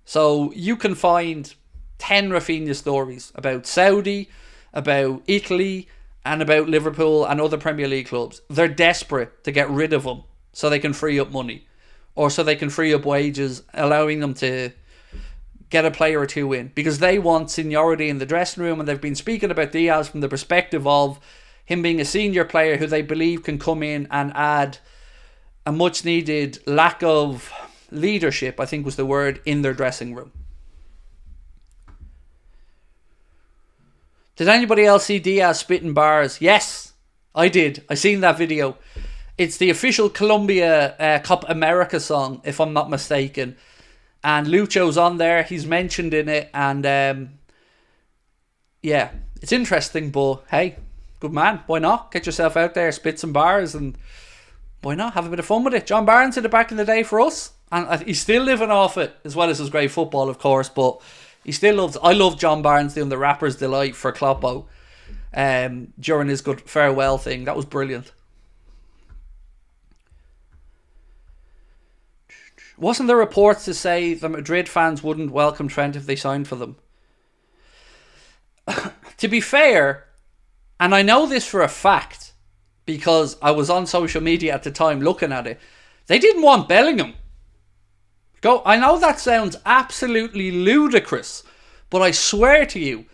A: So you can find 10 Rafinha stories about Saudi, about Italy, and about Liverpool and other Premier League clubs. They're desperate to get rid of him so they can free up money. Or so they can free up wages, allowing them to get a player or two in. Because they want seniority in the dressing room, and they've been speaking about Diaz from the perspective of him being a senior player who they believe can come in and add a much needed lack of leadership, I think was the word, in their dressing room. Did anybody else see Diaz spitting bars? Yes, I did. I seen that video. It's the official Colombia Copa America song, if I'm not mistaken. And Lucho's on there. He's mentioned in it. And yeah, it's interesting. But hey, good man. Why not? Get yourself out there, spit some bars, and why not? Have a bit of fun with it. John Barnes did it back in the day for us. And he's still living off it, as well as his great football, of course. But he still loves... I love John Barnes doing the Rapper's Delight for Kloppo during his good farewell thing. That was brilliant. Wasn't there reports to say the Madrid fans wouldn't welcome Trent if they signed for them? To be fair, and I know this for a fact, because I was on social media at the time looking at it, they didn't want Bellingham. I know that sounds absolutely ludicrous, but I swear to you,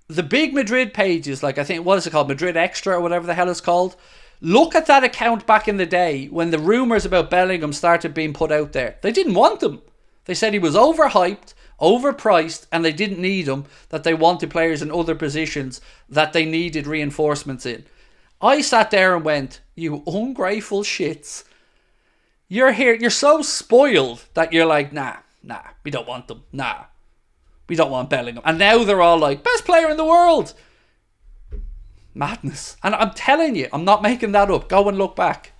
A: the big Madrid pages, like I think, what is it called? Madrid Extra or whatever the hell it's called. Look at that account back in the day when the rumours about Bellingham started being put out there. They didn't want him. They said he was overhyped, overpriced, and they didn't need them, that they wanted players in other positions that they needed reinforcements in. I sat there and went, you ungrateful shits. You're here, you're so spoiled that you're like, nah, we don't want them. Nah, we don't want Bellingham. And now they're all like, best player in the world. Madness. And I'm telling you, I'm not making that up. Go and look back.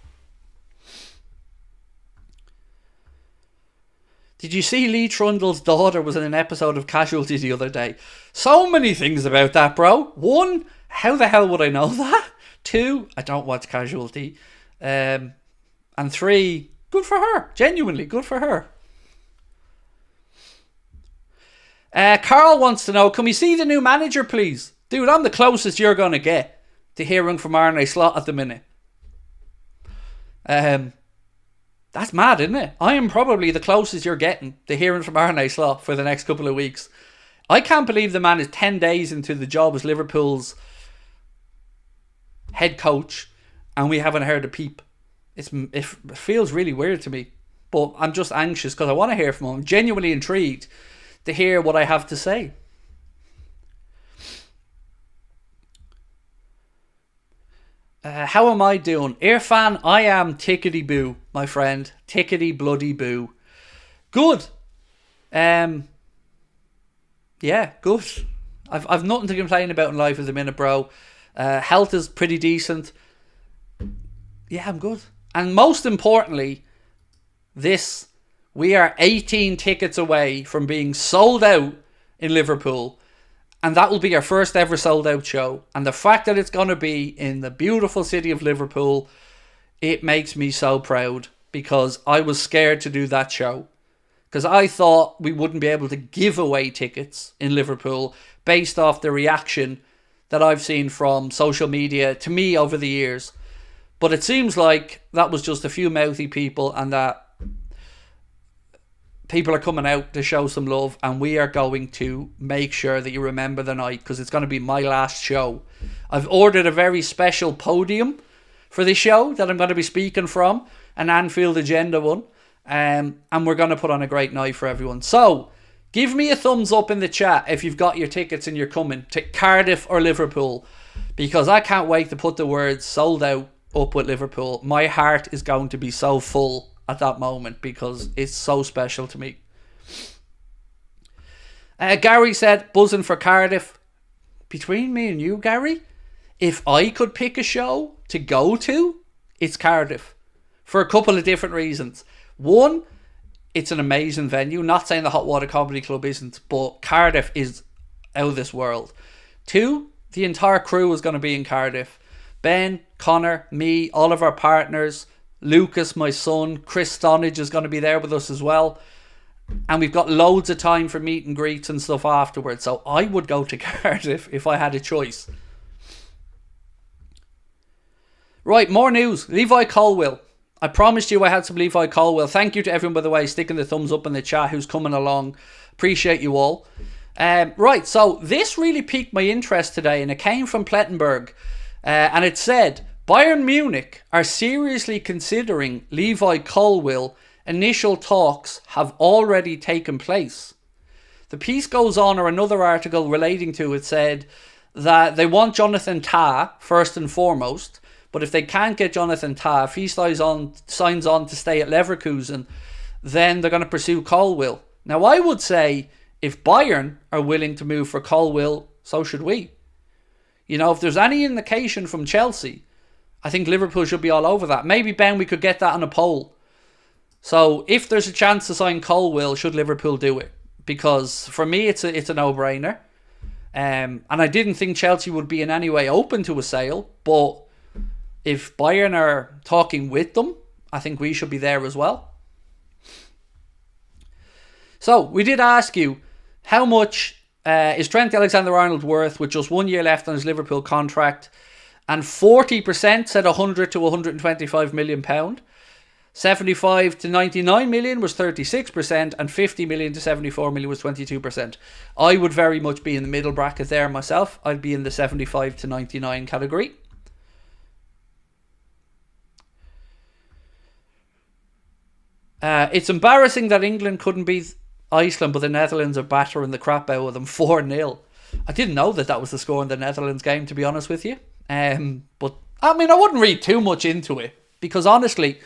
A: Did you see Lee Trundle's daughter was in an episode of Casualty the other day? So many things about that, bro. One, how the hell would I know that? Two, I don't watch Casualty. And three, good for her. Genuinely, good for her. Carl wants to know, can we see the new manager, please? Dude, I'm the closest you're going to get to hearing from Arne Slot at the minute. That's mad, isn't it? I am probably the closest you're getting to hearing from Arne Slot for the next couple of weeks. I can't believe the man is 10 days into the job as Liverpool's head coach and we haven't heard a peep. It feels really weird to me. But I'm just anxious because I want to hear from him. I'm genuinely intrigued to hear what I have to say. How am I doing? Irfan, I am tickety boo, my friend. Tickety bloody boo. Good. Yeah, good. I've nothing to complain about in life at the minute, bro. Health is pretty decent. Yeah, I'm good. And most importantly, we are 18 tickets away from being sold out in Liverpool. And that will be our first ever sold out show. And the fact that it's going to be in the beautiful city of Liverpool, it makes me so proud. Because I was scared to do that show. Because I thought we wouldn't be able to give away tickets in Liverpool based off the reaction that I've seen from social media to me over the years. But it seems like that was just a few mouthy people and that people are coming out to show some love, and we are going to make sure that you remember the night because it's going to be my last show. I've ordered a very special podium for this show that I'm going to be speaking from, an Anfield Agenda one, and we're going to put on a great night for everyone. So, give me a thumbs up in the chat if you've got your tickets and you're coming to Cardiff or Liverpool, because I can't wait to put the words sold out up with Liverpool. My heart is going to be so full at that moment because it's so special to me. Gary said, buzzing for Cardiff. Between me and you, Gary, if I could pick a show to go to, it's Cardiff. For a couple of different reasons. One, it's an amazing venue. Not saying the Hot Water Comedy Club isn't, but Cardiff is out of this world. Two, the entire crew is going to be in Cardiff. Ben, Connor, me, all of our partners, Lucas, my son, Chris Stonage is going to be there with us as well. And we've got loads of time for meet and greets and stuff afterwards. So I would go to Cardiff if I had a choice. Right, more news. Levi Colwill. I promised you I had some Levi Colwill. Thank you to everyone, by the way, sticking the thumbs up in the chat who's coming along. Appreciate you all. Right, so this really piqued my interest today, and it came from Plettenberg. And it said, Bayern Munich are seriously considering Levi Colwill. Initial talks have already taken place. The piece goes on, or another article relating to it said that they want Jonathan Tah first and foremost, but if they can't get Jonathan Tah, if he signs on to stay at Leverkusen, then they're going to pursue Colwill. Now I would say if Bayern are willing to move for Colwill, so should we. You know, if there's any indication from Chelsea, I think Liverpool should be all over that. Maybe, Ben, we could get that on a poll. So, if there's a chance to sign Colwill, should Liverpool do it? Because, for me, it's a no-brainer. And I didn't think Chelsea would be in any way open to a sale. But, if Bayern are talking with them, I think we should be there as well. So, we did ask you, how much is Trent Alexander-Arnold worth with just 1 year left on his Liverpool contract? And 40% said 100 to 125 million pound. 75 to 99 million was 36%, and 50 million to 74 million was 22%. I would very much be in the middle bracket there myself. I'd be in the 75 to 99 category. It's embarrassing that England couldn't beat Iceland, but the Netherlands are battering the crap out of them 4-0. I didn't know that was the score in the Netherlands game, to be honest with you. But, I mean, I wouldn't read too much into it. Because, honestly,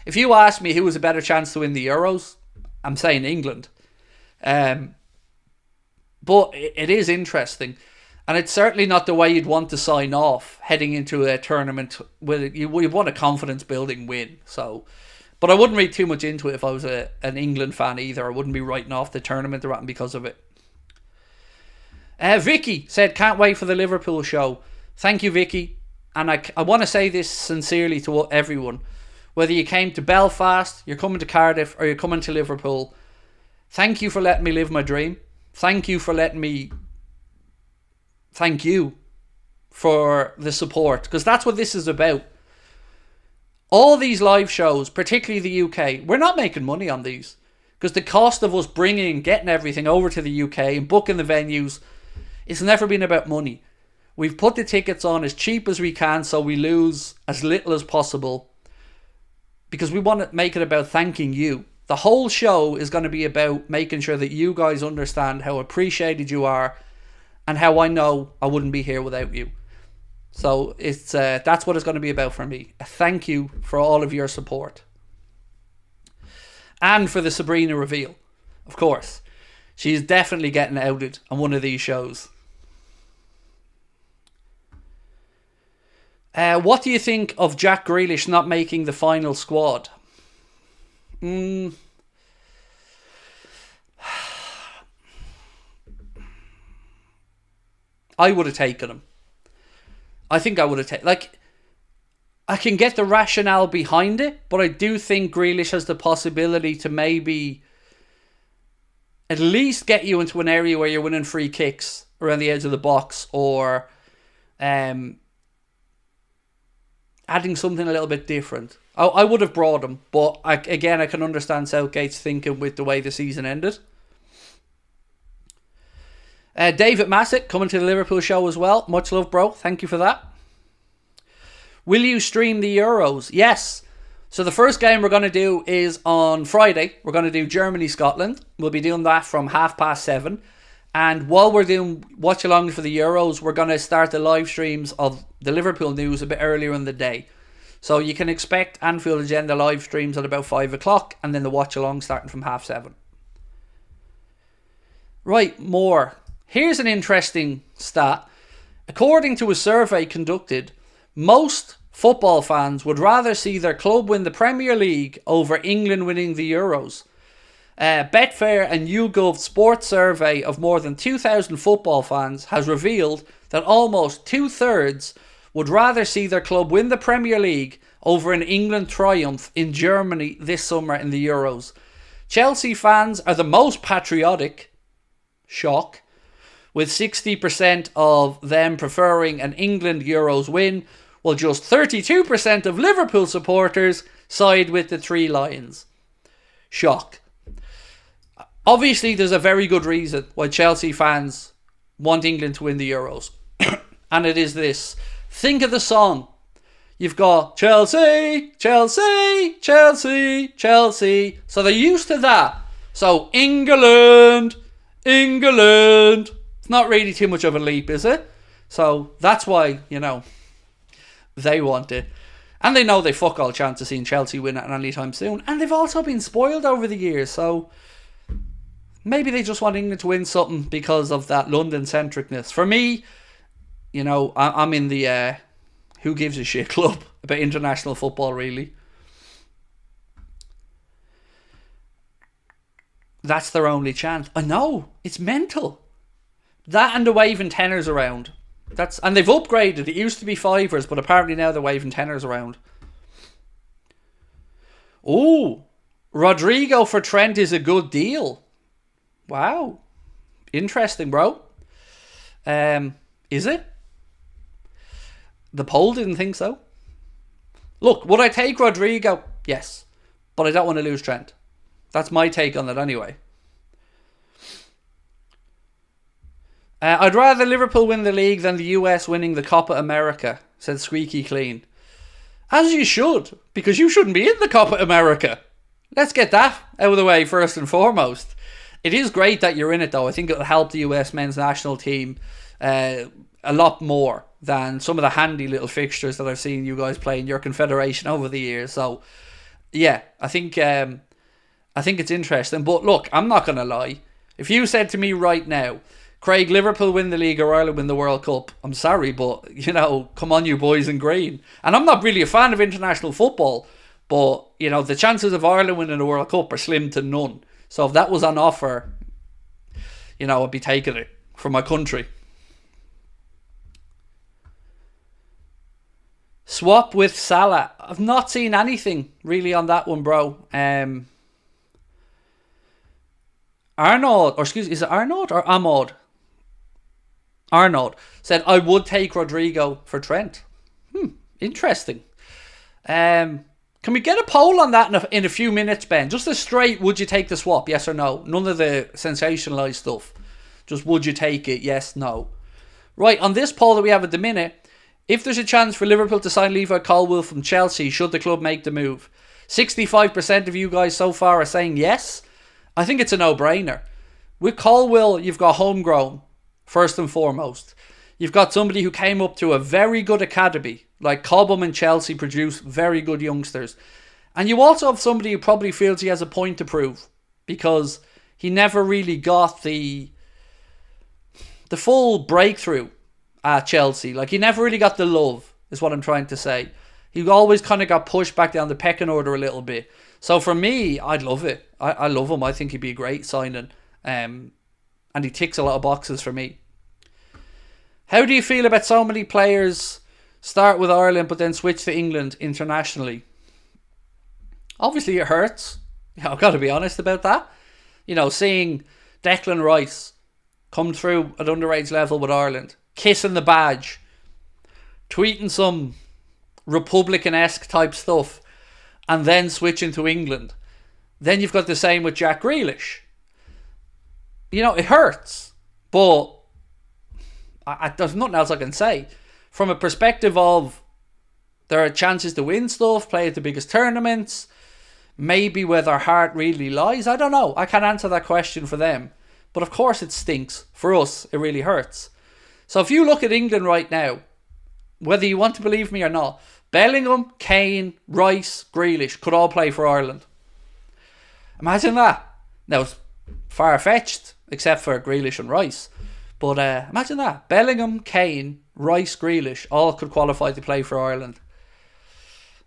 A: if you ask me who was a better chance to win the Euros, I'm saying England. But it is interesting. And it's certainly not the way you'd want to sign off heading into a tournament where you want a confidence-building win. But I wouldn't read too much into it if I was an England fan either. I wouldn't be writing off the tournament or anything because of it. Vicky said, can't wait for the Liverpool show. Thank you, Vicky. And I want to say this sincerely to everyone. Whether you came to Belfast, you're coming to Cardiff, or you're coming to Liverpool, thank you for letting me live my dream. Thank you for letting me... Thank you for the support. Because that's what this is about. All these live shows, particularly the UK, we're not making money on these. Because the cost of us getting everything over to the UK and booking the venues, it's never been about money. We've put the tickets on as cheap as we can so we lose as little as possible. Because we want to make it about thanking you. The whole show is going to be about making sure that you guys understand how appreciated you are and how I know I wouldn't be here without you. So it's that's what it's going to be about for me. A thank you for all of your support. And for the Sabrina reveal, of course. She's definitely getting outed on one of these shows. What do you think of Jack Grealish not making the final squad? I would have taken him. I think I would have taken... I can get the rationale behind it, but I do think Grealish has the possibility to maybe at least get you into an area where you're winning free kicks around the edge of the box, or adding something a little bit different. I would have brought him, but I can understand Southgate's thinking with the way the season ended. David Massett coming to the Liverpool show as well. Much love, bro. Thank you for that. Will you stream the Euros? Yes. So the first game we're going to do is on Friday. We're going to do Germany-Scotland. We'll be doing that from 7:30. And while we're doing watch-alongs for the Euros, we're going to start the live streams of the Liverpool news a bit earlier in the day. So you can expect Anfield Agenda live streams at about 5 o'clock, and then the watch-along starting from 7:30. Right, more. Here's an interesting stat. According to a survey conducted, most football fans would rather see their club win the Premier League over England winning the Euros. Betfair and YouGov sports survey of more than 2,000 football fans has revealed that almost 2/3 would rather see their club win the Premier League over an England triumph in Germany this summer in the Euros. Chelsea fans are the most patriotic, shock, with 60% of them preferring an England Euros win, while just 32% of Liverpool supporters side with the Three Lions. Shock. Obviously, there's a very good reason why Chelsea fans want England to win the Euros. And it is this. Think of the song. You've got Chelsea, Chelsea, Chelsea, Chelsea. So they're used to that. So England, England. It's not really too much of a leap, is it? So that's why, they want it. And they know they fuck all chance of seeing Chelsea win it anytime soon. And they've also been spoiled over the years. So maybe they just want England to win something because of that London-centricness. For me, I'm in the who gives a shit club about international football, really. That's their only chance. I know. It's mental. That and the waving tenors around. And they've upgraded. It used to be fivers, but apparently now they're waving tenors around. Oh, Rodrygo for Trent is a good deal. Wow. Interesting, bro. Is it? The poll didn't think so. Look, would I take Rodrigo? Yes. But I don't want to lose Trent. That's my take on it anyway. I'd rather Liverpool win the league than the US winning the Copa America, said Squeaky Clean. As you should, because you shouldn't be in the Copa America. Let's get that out of the way first and foremost. It is great that you're in it, though. I think it'll help the US men's national team a lot more than some of the handy little fixtures that I've seen you guys play in your confederation over the years. So, yeah, I think it's interesting. But look, I'm not going to lie. If you said to me right now, Craig, Liverpool win the league or Ireland win the World Cup, I'm sorry, but, come on, you boys in green. And I'm not really a fan of international football, but, the chances of Ireland winning the World Cup are slim to none. So if that was on offer, I'd be taking it for my country. Swap with Salah. I've not seen anything really on that one, bro. Is it Arnold or Ahmad? Arnold said, I would take Rodrigo for Trent. Interesting. Can we get a poll on that in a few minutes, Ben? Just a straight, would you take the swap, yes or no? None of the sensationalised stuff. Just, would you take it, yes, no? Right, on this poll that we have at the minute, if there's a chance for Liverpool to sign Levi Colwill from Chelsea, should the club make the move? 65% of you guys so far are saying yes. I think it's a no-brainer. With Colwill, you've got homegrown, first and foremost. You've got somebody who came up to a very good academy, like Cobham and Chelsea produce very good youngsters. And you also have somebody who probably feels he has a point to prove, because he never really got the full breakthrough at Chelsea. Like, he never really got the love, is what I'm trying to say. He always kind of got pushed back down the pecking order a little bit. So for me, I'd love it. I love him. I think he'd be a great signing. And he ticks a lot of boxes for me. How do you feel about so many players start with Ireland but then switch to England internationally? Obviously it hurts. I've got to be honest about that. Seeing Declan Rice come through at underage level with Ireland, kissing the badge, tweeting some Republican-esque type stuff, and then switching to England. Then you've got the same with Jack Grealish. It hurts, but there's nothing else I can say. From a perspective of, there are chances to win stuff, play at the biggest tournaments, maybe where their heart really lies. I don't know. I can't answer that question for them. But of course it stinks. For us, it really hurts. So if you look at England right now, whether you want to believe me or not, Bellingham, Kane, Rice, Grealish could all play for Ireland. Imagine that. Now, it's far-fetched, except for Grealish and Rice. But imagine that. Bellingham, Kane, Rice, Grealish all could qualify to play for Ireland.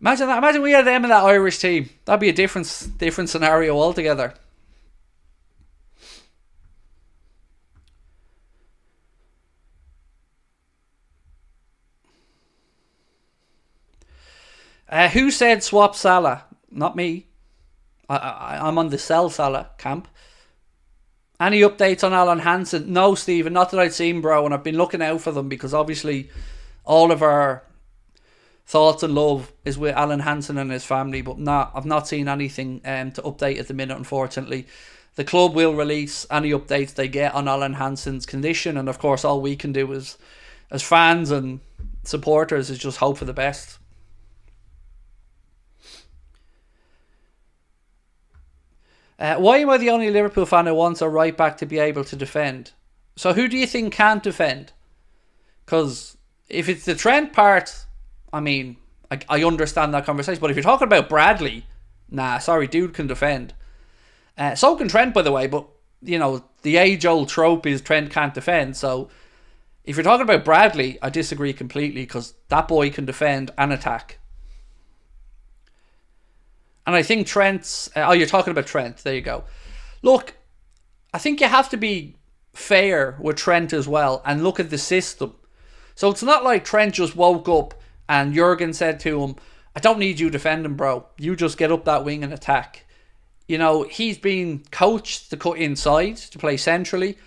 A: Imagine that. Imagine we had them in that Irish team. That'd be a different scenario altogether. Who said swap Salah? Not me. I'm on the sell Salah camp. Any updates on Alan Hansen? No, Stephen, not that I'd seen, bro, and I've been looking out for them because obviously all of our thoughts and love is with Alan Hansen and his family, but I've not seen anything to update at the minute, unfortunately. The club will release any updates they get on Alan Hansen's condition, and of course all we can do as fans and supporters is just hope for the best. Why am I the only Liverpool fan who wants a right back to be able to defend? So who do you think can't defend? Because if it's the Trent part, I mean, I understand that conversation. But if you're talking about Bradley, nah, sorry, dude can defend. So can Trent, by the way. But, the age-old trope is Trent can't defend. So if you're talking about Bradley, I disagree completely because that boy can defend and attack. And I think Trent's... you're talking about Trent. There you go. Look, I think you have to be fair with Trent as well and look at the system. So it's not like Trent just woke up and Jurgen said to him, I don't need you defending, bro. You just get up that wing and attack. He's been coached to cut inside, to play centrally,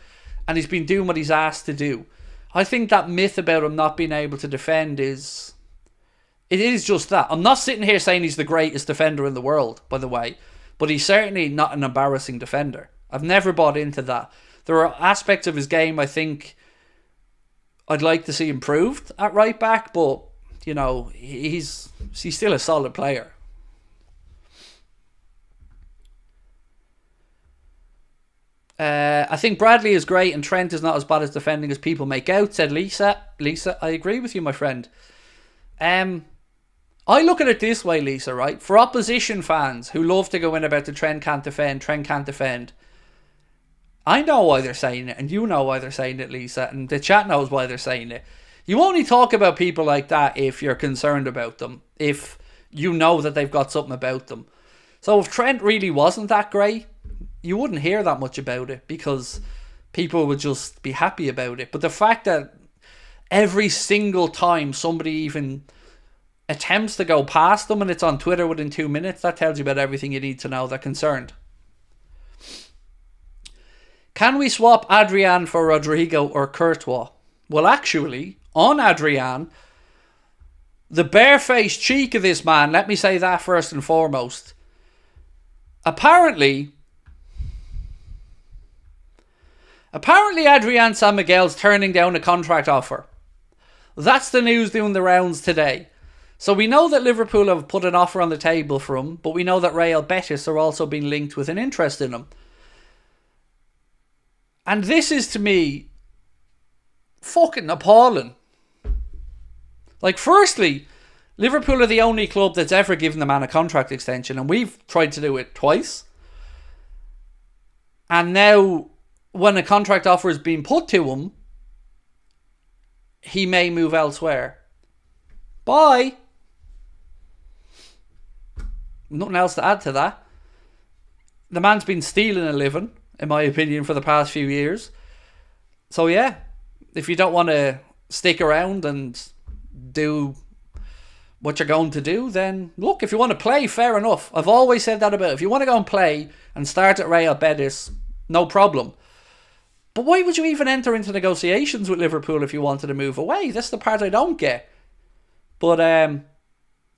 A: and he's been doing what he's asked to do. I think that myth about him not being able to defend is... It is just that. I'm not sitting here saying he's the greatest defender in the world, by the way, but he's certainly not an embarrassing defender. I've never bought into that. There are aspects of his game I think I'd like to see improved at right back, but, he's still a solid player. I think Bradley is great and Trent is not as bad as defending as people make out, said Lisa. Lisa, I agree with you, my friend. I look at it this way, Lisa, right? For opposition fans who love to go in about the Trent can't defend, I know why they're saying it, and you know why they're saying it, Lisa, and the chat knows why they're saying it. You only talk about people like that if you're concerned about them, if you know that they've got something about them. So if Trent really wasn't that great, you wouldn't hear that much about it because people would just be happy about it. But the fact that every single time somebody even attempts to go past them and it's on Twitter within 2 minutes, that tells you about everything you need to know. They're concerned. Can we swap Adrian for Rodrigo or Courtois? Well, actually, on Adrian, the barefaced cheek of this man, let me say that first and foremost. Apparently Adrian San Miguel's turning down a contract offer. That's the news doing the rounds today. So we know that Liverpool have put an offer on the table for him, but we know that Real Betis are also being linked with an interest in him. And this is, to me, fucking appalling. Like, firstly, Liverpool are the only club that's ever given the man a contract extension, and we've tried to do it twice. And now, when a contract offer is being put to him, he may move elsewhere. Bye. Nothing else to add to that. The man's been stealing a living, in my opinion, for the past few years. So yeah, if you don't want to stick around and do what you're going to do, then look, if you want to play, fair enough. I've always said that about it. If you want to go and play and start at Real Betis, no problem. But why would you even enter into negotiations with Liverpool if you wanted to move away? That's the part I don't get. But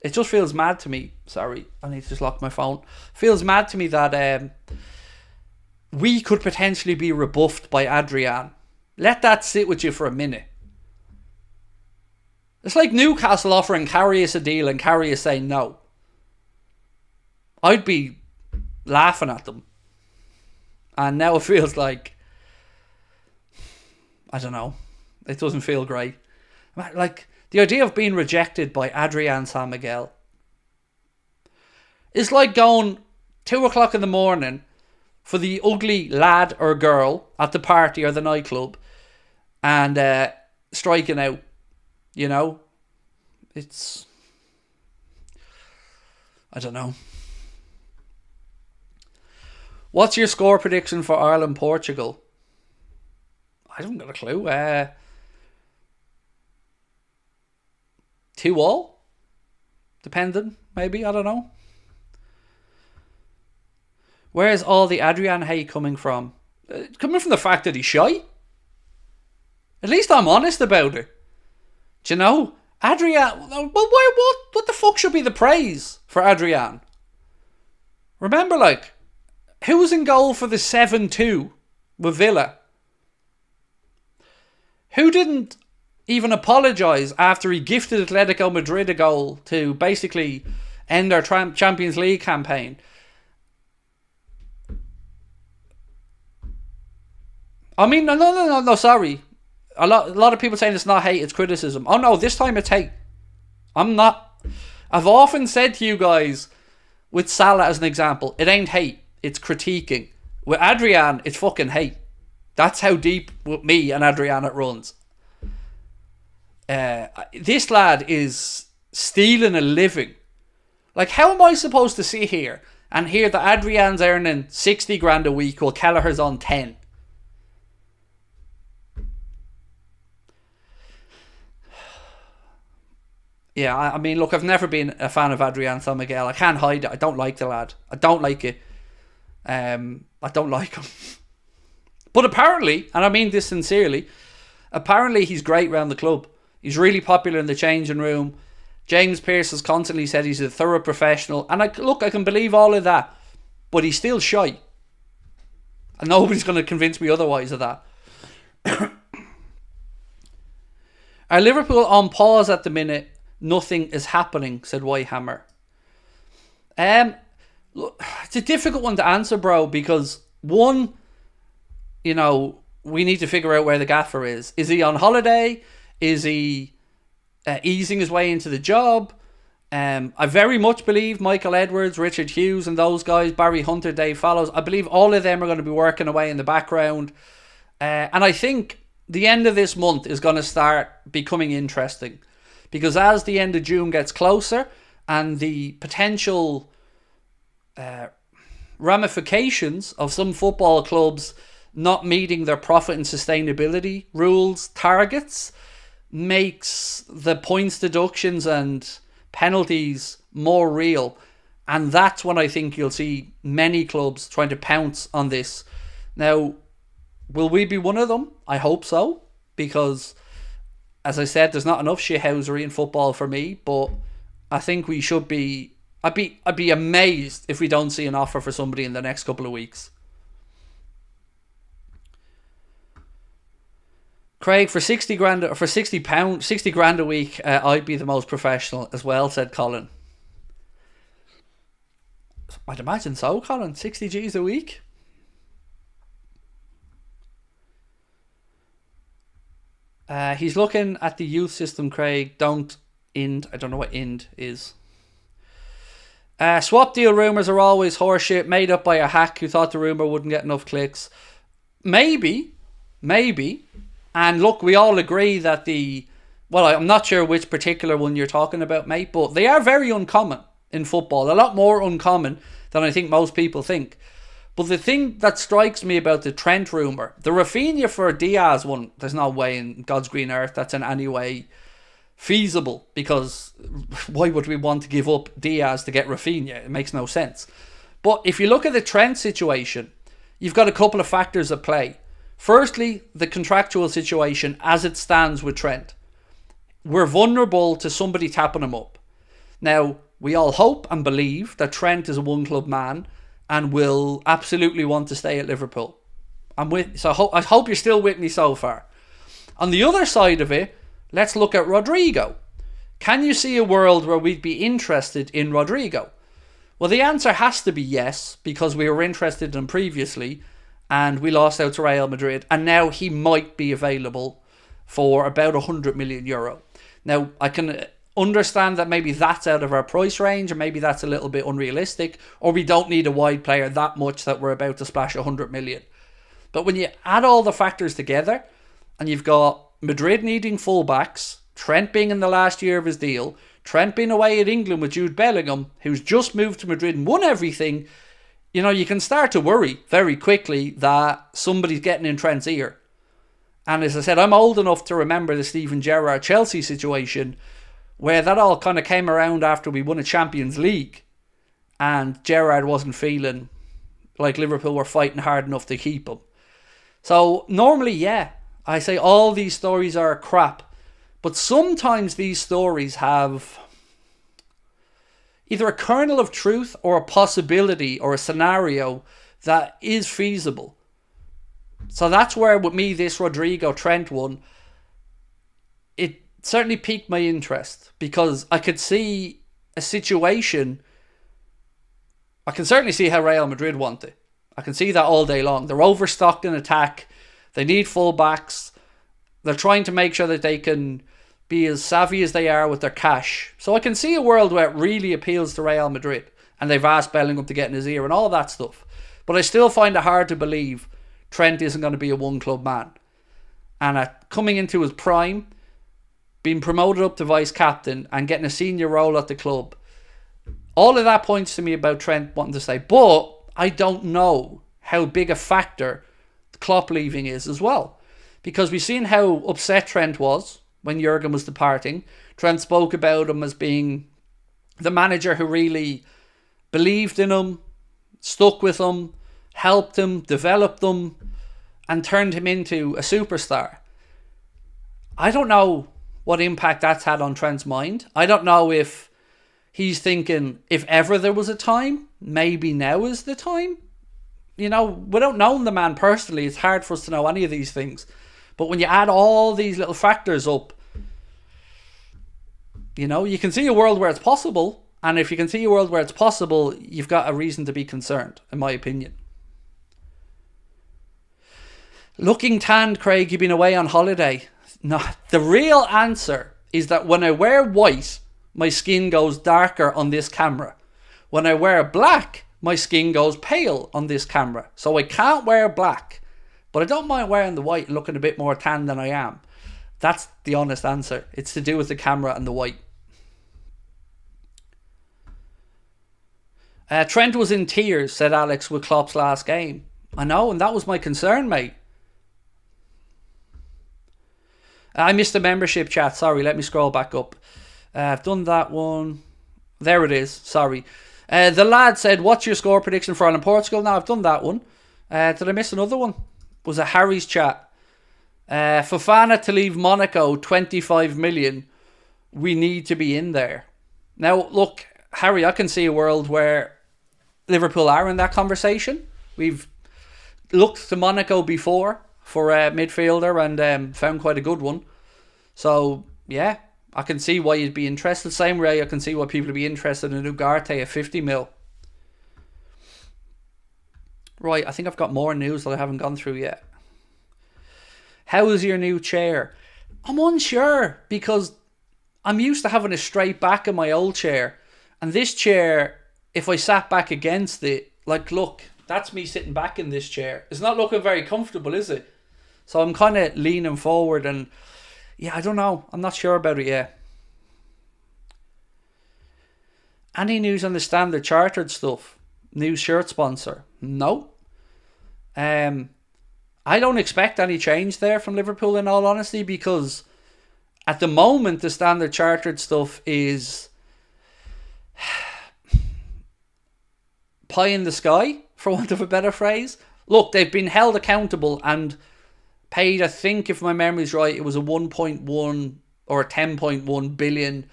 A: it just feels mad to me. Sorry, I need to just lock my phone. Feels mad to me that we could potentially be rebuffed by Adrian. Let that sit with you for a minute. It's like Newcastle offering Karius a deal and Karius saying no. I'd be laughing at them. And now it feels like, I don't know, it doesn't feel great. Like, the idea of being rejected by Adrian San Miguel is like going 2 o'clock in the morning for the ugly lad or girl at the party or the nightclub and striking out. You know? It's, I don't know. What's your score prediction for Ireland-Portugal? I haven't got a clue. 2-2? Depending, maybe. I don't know. Where's all the Adrian hate coming from? Coming from the fact that he's shy. At least I'm honest about it. Do you know? Adrian... Well, what the fuck should be the praise for Adrian? Remember, like, who was in goal for the 7-2 with Villa? Who didn't even apologise after he gifted Atletico Madrid a goal to basically end our Champions League campaign? I mean, no, sorry. A lot of people saying it's not hate, it's criticism. Oh no, this time it's hate. I've often said to you guys, with Salah as an example, it ain't hate, it's critiquing. With Adrian, it's fucking hate. That's how deep with me and Adrian it runs. This lad is stealing a living. Like, how am I supposed to sit here and hear that Adrian's earning 60 grand a week while Kelleher's on 10? Yeah, I mean, look, I've never been a fan of Adrian San Miguel. I can't hide it. I don't like the lad. I don't like it. I don't like him. But apparently, and I mean this sincerely, apparently he's great around the club. He's really popular in the changing room. James Pearce has constantly said he's a thorough professional. And I can believe all of that. But he's still shy. And nobody's going to convince me otherwise of that. Are Liverpool on pause at the minute? Nothing is happening, said Whitehammer. Look, it's a difficult one to answer, bro, because one, you know, we need to figure out where the gaffer is. Is he on holiday? Is he easing his way into the job? I very much believe Michael Edwards, Richard Hughes and those guys, Barry Hunter, Dave Fallows, I believe all of them are going to be working away in the background. And I think the end of this month is going to start becoming interesting. Because as the end of June gets closer and the potential ramifications of some football clubs not meeting their profit and sustainability rules targets makes the points deductions and penalties more real, and that's when I think you'll see many clubs trying to pounce on this. Now, will we be one of them? I hope so, because as I said, there's not enough shithousery in football for me, but I think we should be. I'd be amazed if we don't see an offer for somebody in the next couple of weeks. Craig, for 60 grand or for £60, 60 grand a week, I'd be the most professional as well, said Colin. I'd imagine so, Colin. 60 G's a week. He's looking at the youth system, Craig. I don't know what IND is. Swap deal rumours are always horseshit, made up by a hack who thought the rumour wouldn't get enough clicks. Maybe. And look, we all agree that I'm not sure which particular one you're talking about, mate, but they are very uncommon in football. A lot more uncommon than I think most people think. But the thing that strikes me about the Trent rumour, the Rafinha for Diaz one, there's no way in God's green earth that's in any way feasible, because why would we want to give up Diaz to get Rafinha? It makes no sense. But if you look at the Trent situation, you've got a couple of factors at play. Firstly, the contractual situation as it stands with Trent. We're vulnerable to somebody tapping him up. Now, we all hope and believe that Trent is a one-club man and will absolutely want to stay at Liverpool. I hope you're still with me so far. On the other side of it, let's look at Rodrigo. Can you see a world where we'd be interested in Rodrigo? Well, the answer has to be yes, because we were interested in him previously and we lost out to Real Madrid, and now he might be available for about €100 million. Now, I can understand that maybe that's out of our price range, or maybe that's a little bit unrealistic, or we don't need a wide player that much that we're about to splash 100 million. But when you add all the factors together, and you've got Madrid needing fullbacks, Trent being in the last year of his deal, Trent being away at England with Jude Bellingham, who's just moved to Madrid and won everything, you know, you can start to worry very quickly that somebody's getting in Trent's ear. And as I said, I'm old enough to remember the Steven Gerrard Chelsea situation, where that all kind of came around after we won a Champions League and Gerrard wasn't feeling like Liverpool were fighting hard enough to keep him. So normally, yeah, I say all these stories are crap, but sometimes these stories have either a kernel of truth or a possibility or a scenario that is feasible. So that's where, with me, this Rodrigo Trent one, it certainly piqued my interest, because I could see a situation. I can certainly see how Real Madrid want it. I can see that all day long. They're overstocked in attack. They need full-backs. They're trying to make sure that they can be as savvy as they are with their cash. So I can see a world where it really appeals to Real Madrid, and they've asked Bellingham to get in his ear and all that stuff. But I still find it hard to believe Trent isn't going to be a one-club man. And coming into his prime, being promoted up to vice-captain and getting a senior role at the club, all of that points to me about Trent wanting to stay. But I don't know how big a factor Klopp leaving is as well. Because we've seen how upset Trent was when Jurgen was departing. Trent spoke about him as being the manager who really believed in him, stuck with him, helped him, developed him, and turned him into a superstar. I don't know what impact that's had on Trent's mind. I don't know if he's thinking, if ever there was a time, maybe now is the time. You know, without knowing the man personally, it's hard for us to know any of these things. But when you add all these little factors up, you know, you can see a world where it's possible. And if you can see a world where it's possible, you've got a reason to be concerned, in my opinion. Looking tanned, Craig, you've been away on holiday. No, the real answer is that when I wear white, my skin goes darker on this camera. When I wear black, my skin goes pale on this camera. So I can't wear black. But I don't mind wearing the white and looking a bit more tan than I am. That's the honest answer. It's to do with the camera and the white. Trent was in tears, said Alex, with Klopp's last game. I know, and that was my concern, mate. I missed the membership chat. Sorry, let me scroll back up. I've done that one. There it is. Sorry. The lad said, what's your score prediction for Ireland Portugal? Now, I've done that one. Did I miss another one? Was a Harry's chat. Fofana to leave Monaco, 25 million. We need to be in there. Now, look, Harry, I can see a world where Liverpool are in that conversation. We've looked to Monaco before for a midfielder and found quite a good one. So, yeah, I can see why you'd be interested. Same way I can see why people would be interested in Ugarte at 50 mil. Right, I think I've got more news that I haven't gone through yet. How is your new chair? I'm unsure because I'm used to having a straight back in my old chair. And this chair, if I sat back against it, like, look, that's me sitting back in this chair. It's not looking very comfortable, is it? So I'm kind of leaning forward and, yeah, I don't know. I'm not sure about it yet. Any news on the Standard Chartered stuff? New shirt sponsor? No. I don't expect any change there from Liverpool, in all honesty, because at the moment the Standard Chartered stuff is pie in the sky, for want of a better phrase. Look, they've been held accountable and paid, I think, if my memory's right, it was a 1.1 or a $10.1 billion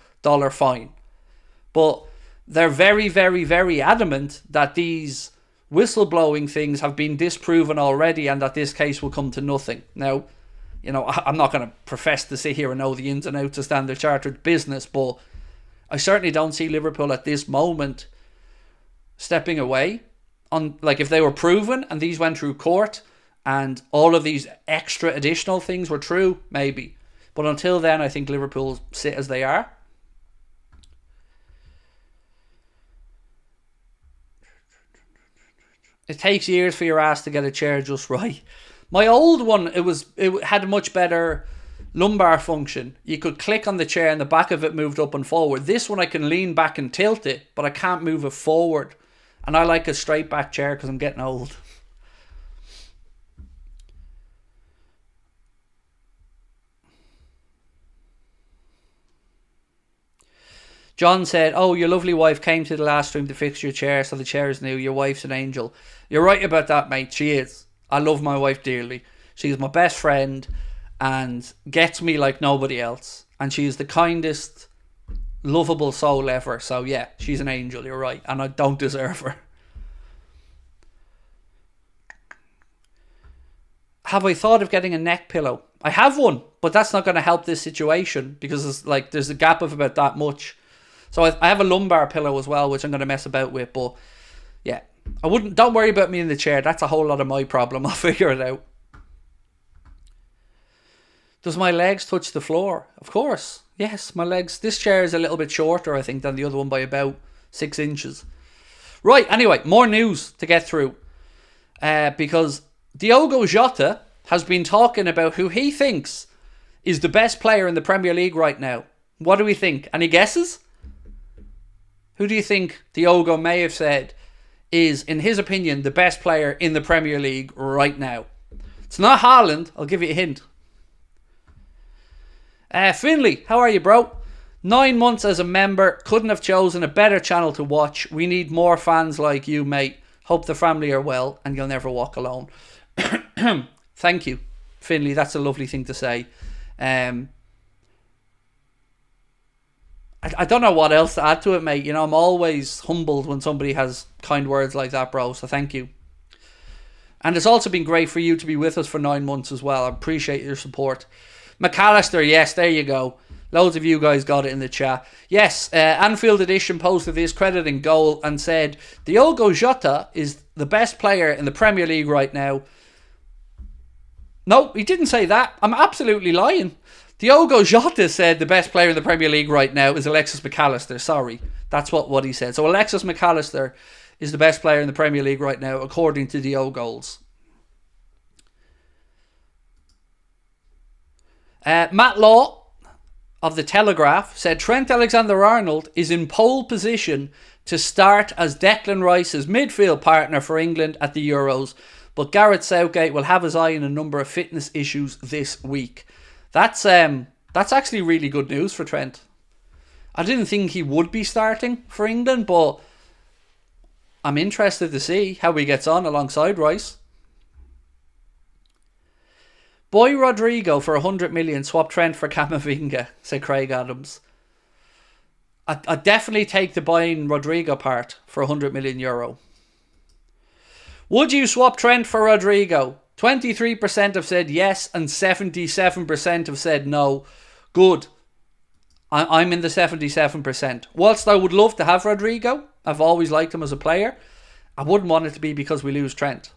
A: fine. But they're very, very, very adamant that these whistleblowing things have been disproven already and that this case will come to nothing. Now, you know, I'm not going to profess to sit here and know the ins and outs of Standard Chartered business, but I certainly don't see Liverpool at this moment stepping away. On, like, if they were proven and these went through court and all of these extra additional things were true, maybe. But until then, I think Liverpool sit as they are. It takes years for your ass to get a chair just right. My old one, it had a much better lumbar function. You could click on the chair and the back of it moved up and forward. This one I can lean back and tilt it, but I can't move it forward. And I like a straight back chair because I'm getting old. John said, oh, your lovely wife came to the last stream to fix your chair, so the chair is new. Your wife's an angel. You're right about that, mate. She is. I love my wife dearly. She's my best friend and gets me like nobody else. And she's the kindest, lovable soul ever. So yeah, she's an angel, you're right. And I don't deserve her. Have I thought of getting a neck pillow? I have one, but that's not going to help this situation because it's like there's a gap of about that much. So I have a lumbar pillow as well, which I'm going to mess about with. But yeah, don't worry about me in the chair. That's a whole lot of my problem. I'll figure it out. Does my legs touch the floor? Of course. Yes, my legs. This chair is a little bit shorter, I think, than the other one by about 6 inches. Right, anyway, more news to get through. Because Diogo Jota has been talking about who he thinks is the best player in the Premier League right now. What do we think? Any guesses? Who do you think Diogo may have said is, in his opinion, the best player in the Premier League right now? It's not Haaland. I'll give you a hint. Finley, how are you, bro? 9 months as a member. Couldn't have chosen a better channel to watch. We need more fans like you, mate. Hope the family are well and you'll never walk alone. Thank you, Finley. That's a lovely thing to say. I don't know what else to add to it, mate. You know, I'm always humbled when somebody has kind words like that, bro. So thank you. And it's also been great for you to be with us for 9 months as well. I appreciate your support. McAllister, yes, there you go. Loads of you guys got it in the chat. Yes, Anfield Edition posted this crediting goal and said, Diogo Jota is the best player in the Premier League right now. No, he didn't say that. I'm absolutely lying. Diogo Jota said the best player in the Premier League right now is Alexis McAllister. Sorry. That's what he said. So Alexis McAllister is the best player in the Premier League right now, according to Diogo's. Matt Law of The Telegraph said Trent Alexander-Arnold is in pole position to start as Declan Rice's midfield partner for England at the Euros, but Gareth Southgate will have his eye on a number of fitness issues this week. That's actually really good news for Trent. I didn't think he would be starting for England, but I'm interested to see how he gets on alongside Rice. Boy Rodrigo for 100 million, swap Trent for Camavinga, said Craig Adams. I'd definitely take the buying Rodrigo part for 100 million euro. Would you swap Trent for Rodrigo? 23% have said yes and 77% have said no. Good. I'm in the 77%. Whilst I would love to have Rodrigo, I've always liked him as a player, I wouldn't want it to be because we lose Trent.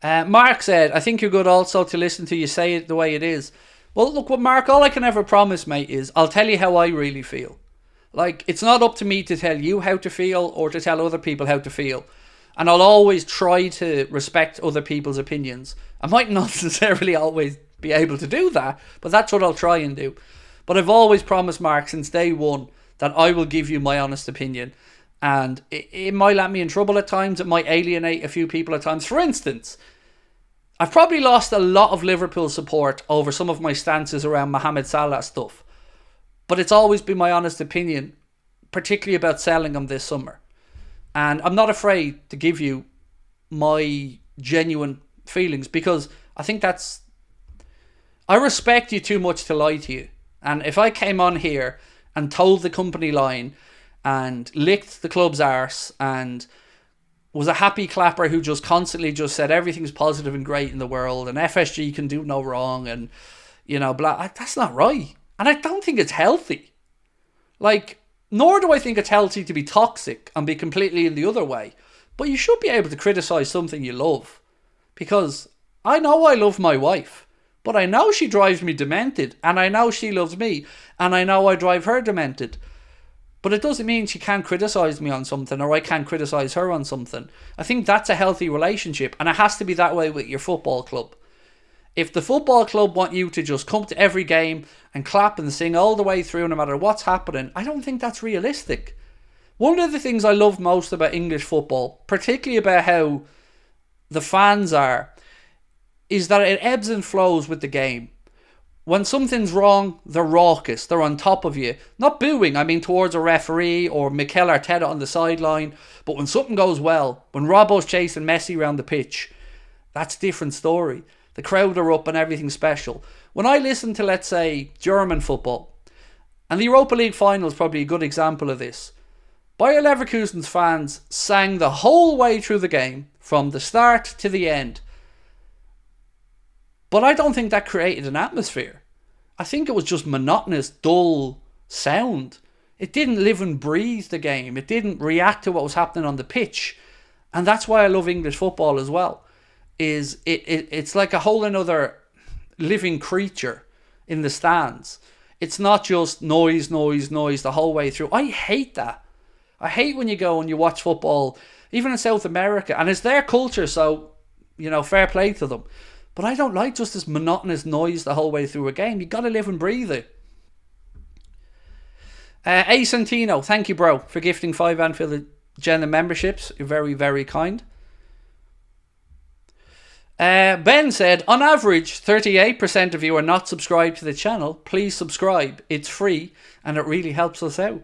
A: Mark said, I think you're good also to listen to you say it the way it is. Well, look, Mark, all I can ever promise, mate, is I'll tell you how I really feel. Like, it's not up to me to tell you how to feel or to tell other people how to feel. And I'll always try to respect other people's opinions. I might not necessarily always be able to do that, but that's what I'll try and do. But I've always promised, Mark, since day one, that I will give you my honest opinion. And it might land me in trouble at times. It might alienate a few people at times. For instance, I've probably lost a lot of Liverpool support over some of my stances around Mohamed Salah stuff. But it's always been my honest opinion, particularly about selling him this summer. And I'm not afraid to give you my genuine feelings, because I think I respect you too much to lie to you. And if I came on here and told the company line and licked the club's arse and was a happy clapper who just constantly just said everything's positive and great in the world and FSG can do no wrong and, you know, blah, that's not right. And I don't think it's healthy. Like, nor do I think it's healthy to be toxic and be completely in the other way. But you should be able to criticise something you love. Because I know I love my wife, but I know she drives me demented, and I know she loves me, and I know I drive her demented. But it doesn't mean she can't criticise me on something, or I can't criticise her on something. I think that's a healthy relationship, and it has to be that way with your football club. If the football club want you to just come to every game and clap and sing all the way through no matter what's happening, I don't think that's realistic. One of the things I love most about English football, particularly about how the fans are, is that it ebbs and flows with the game. When something's wrong, they're raucous, they're on top of you. Not booing, I mean towards a referee or Mikel Arteta on the sideline, but when something goes well, when Robbo's chasing Messi around the pitch, that's a different story. The crowd are up and everything's special. When I listen to, let's say, German football, and the Europa League final is probably a good example of this, Bayer Leverkusen's fans sang the whole way through the game, from the start to the end. But I don't think that created an atmosphere. I think it was just monotonous, dull sound. It didn't live and breathe the game. It didn't react to what was happening on the pitch. And that's why I love English football as well. It's like a whole another living creature in the stands. It's not just noise, noise, noise the whole way through. I hate that. I hate when you go and you watch football, even in South America, and it's their culture, so, you know, fair play to them. But I don't like just this monotonous noise the whole way through a game. You've got to live and breathe it. A Santino, thank you, bro, for gifting 5 Anfield Agenda memberships. You're very, very kind. Ben said, on average, 38% of you are not subscribed to the channel. Please subscribe. It's free and it really helps us out.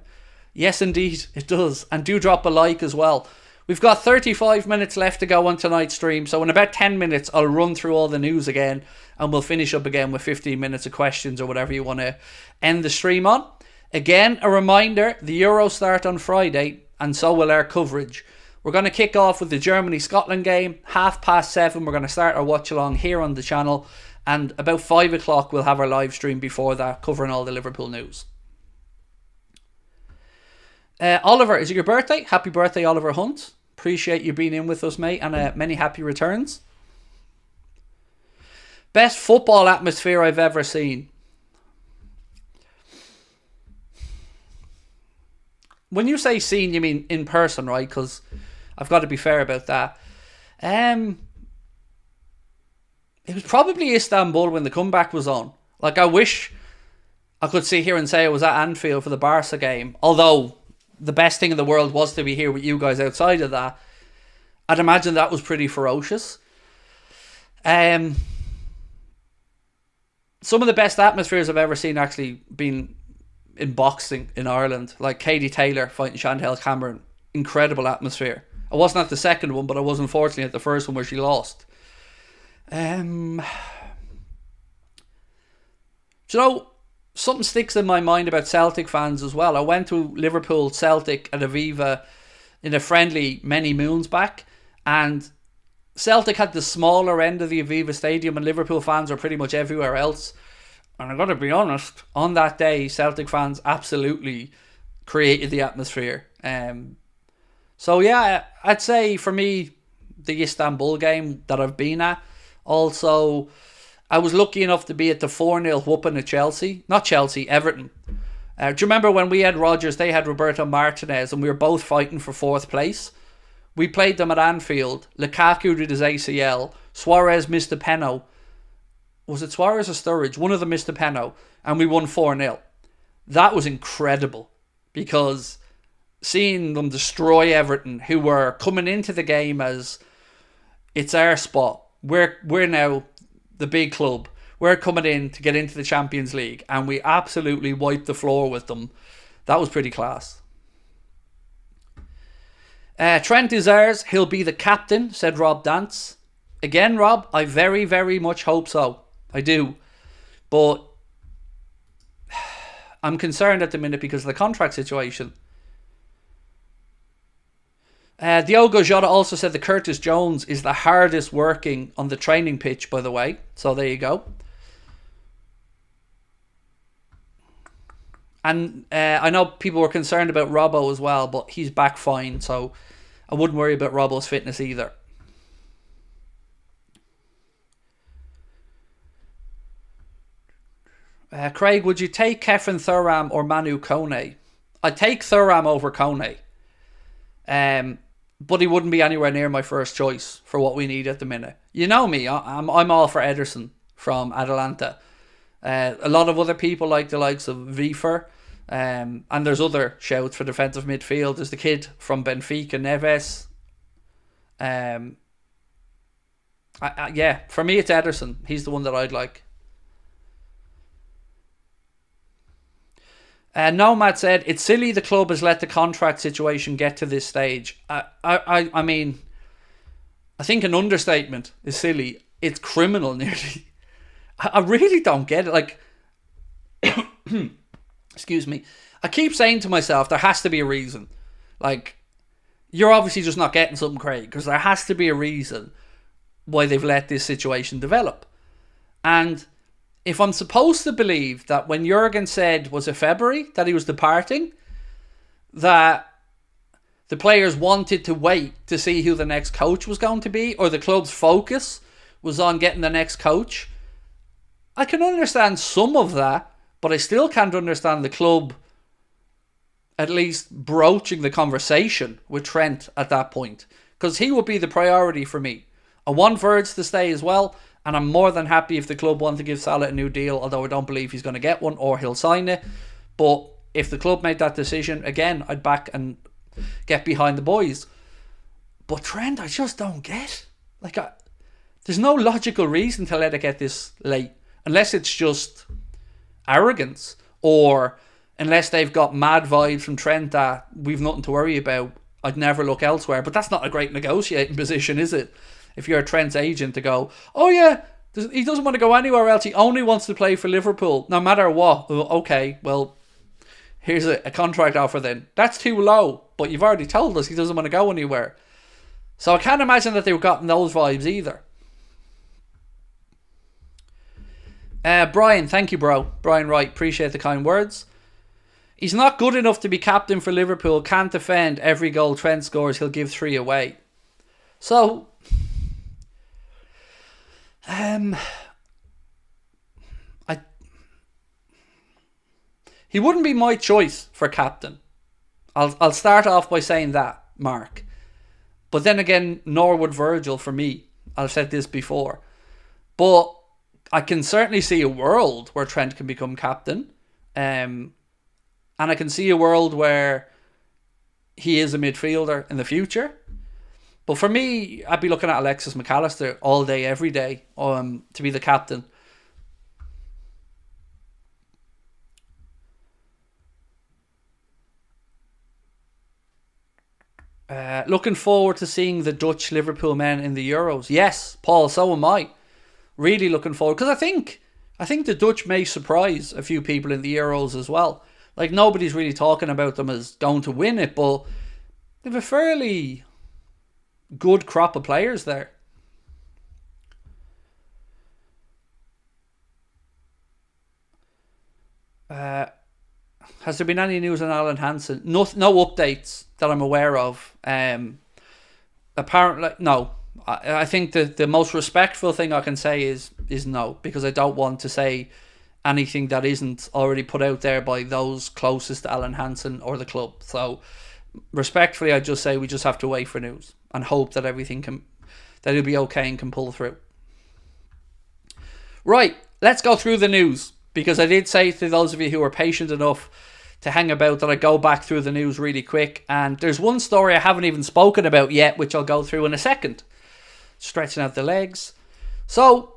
A: Yes, indeed, it does. And do drop a like as well. We've got 35 minutes left to go on tonight's stream. So in about 10 minutes, I'll run through all the news again. And we'll finish up again with 15 minutes of questions or whatever you want to end the stream on. Again, a reminder, the Euros start on Friday. And so will our coverage. We're going to kick off with the Germany-Scotland game. 7:30, we're going to start our watch-along here on the channel. And about 5 o'clock, we'll have our live stream before that, covering all the Liverpool news. Oliver, is it your birthday? Happy birthday, Oliver Hunt. Appreciate you being in with us, mate, and many happy returns. Best football atmosphere I've ever seen. When you say seen, you mean in person, right? Because I've got to be fair about that. It was probably Istanbul when the comeback was on. Like, I wish I could sit here and say I was at Anfield for the Barca game. Although the best thing in the world was to be here with you guys outside of that. I'd imagine that was pretty ferocious. Some of the best atmospheres I've ever seen actually been in boxing in Ireland. Like Katie Taylor fighting Chantel Cameron. Incredible atmosphere. I wasn't at the second one, but I was unfortunately at the first one where she lost. Do you know, something sticks in my mind about Celtic fans as well. I went to Liverpool Celtic at Aviva in a friendly many moons back, and Celtic had the smaller end of the Aviva Stadium and Liverpool fans are pretty much everywhere else. And I've got to be honest, on that day, Celtic fans absolutely created the atmosphere. So yeah, I'd say for me, the Istanbul game that I've been at. Also, I was lucky enough to be at the 4-0 whooping at Chelsea. Not Chelsea, Everton. Do you remember when we had Rodgers, they had Roberto Martinez, and we were both fighting for 4th place? We played them at Anfield. Lukaku did his ACL. Suarez missed a penalty. Was it Suarez or Sturridge? One of them missed a penalty. And we won 4-0. That was incredible. Because seeing them destroy Everton, who were coming into the game as, it's our spot. We're now the big club. We're coming in to get into the Champions League. And we absolutely wiped the floor with them. That was pretty class. Trent is ours. He'll be the captain, said Rob Dance. Again, Rob, I very, very much hope so. I do. But I'm concerned at the minute because of the contract situation. Diogo Jota also said that Curtis Jones is the hardest working on the training pitch, by the way. So there you go. And I know people were concerned about Robbo as well, but he's back fine, so I wouldn't worry about Robbo's fitness either. Craig, would you take Kefren Thuram or Manu Kone? I'd take Thuram over Kone. But he wouldn't be anywhere near my first choice for what we need at the minute. You know me, I'm all for Ederson from Atalanta. A lot of other people like the likes of Wiefer. And there's other shouts for defensive midfield. There's the kid from Benfica, Neves. Yeah, for me it's Ederson. He's the one that I'd like. Nomad said, it's silly the club has let the contract situation get to this stage. I mean, I think an understatement is silly. It's criminal nearly. I really don't get it. Like, excuse me. I keep saying to myself, there has to be a reason. Like, you're obviously just not getting something, Craig, because there has to be a reason why they've let this situation develop. And if I'm supposed to believe that when Jurgen said, was it February, that he was departing, that the players wanted to wait to see who the next coach was going to be, or the club's focus was on getting the next coach, I can understand some of that, but I still can't understand the club at least broaching the conversation with Trent at that point, because he would be the priority for me. I want Verge to stay as well, and I'm more than happy if the club want to give Salah a new deal, although I don't believe he's going to get one or he'll sign it. But if the club made that decision, again, I'd back and get behind the boys. But Trent, I just don't get. Like, there's no logical reason to let it get this late, unless it's just arrogance, or unless they've got mad vibes from Trent that we've nothing to worry about, I'd never look elsewhere. But that's not a great negotiating position, is it? If you're a Trent's agent, to go, oh yeah, he doesn't want to go anywhere else, he only wants to play for Liverpool, no matter what. Okay, well, here's a contract offer then. That's too low, but you've already told us he doesn't want to go anywhere. So I can't imagine that they've gotten those vibes either. Brian, thank you, bro. Brian Wright, appreciate the kind words. He's not good enough to be captain for Liverpool, can't defend every goal Trent scores, he'll give 3 away. So, he wouldn't be my choice for captain. I'll start off by saying that, Mark. But then again, nor would Virgil for me. I've said this before. But I can certainly see a world where Trent can become captain. And I can see a world where he is a midfielder in the future. But for me, I'd be looking at Alexis McAllister all day, every day, to be the captain. Looking forward to seeing the Dutch Liverpool men in the Euros. Yes, Paul, so am I. Really looking forward. Because I think the Dutch may surprise a few people in the Euros as well. Like, nobody's really talking about them as going to win it, but they have a fairly good crop of players there. Has there been any news on Alan Hansen? No updates that I'm aware of. Apparently, no. I think the most respectful thing I can say is no, because I don't want to say anything that isn't already put out there by those closest to Alan Hansen or the club. So, respectfully, I just say we just have to wait for news and hope that that it'll be okay and can pull through. Right, let's go through the news, because I did say to those of you who are patient enough to hang about that I go back through the news really quick, and there's one story I haven't even spoken about yet, which I'll go through in a second. Stretching out the legs. So,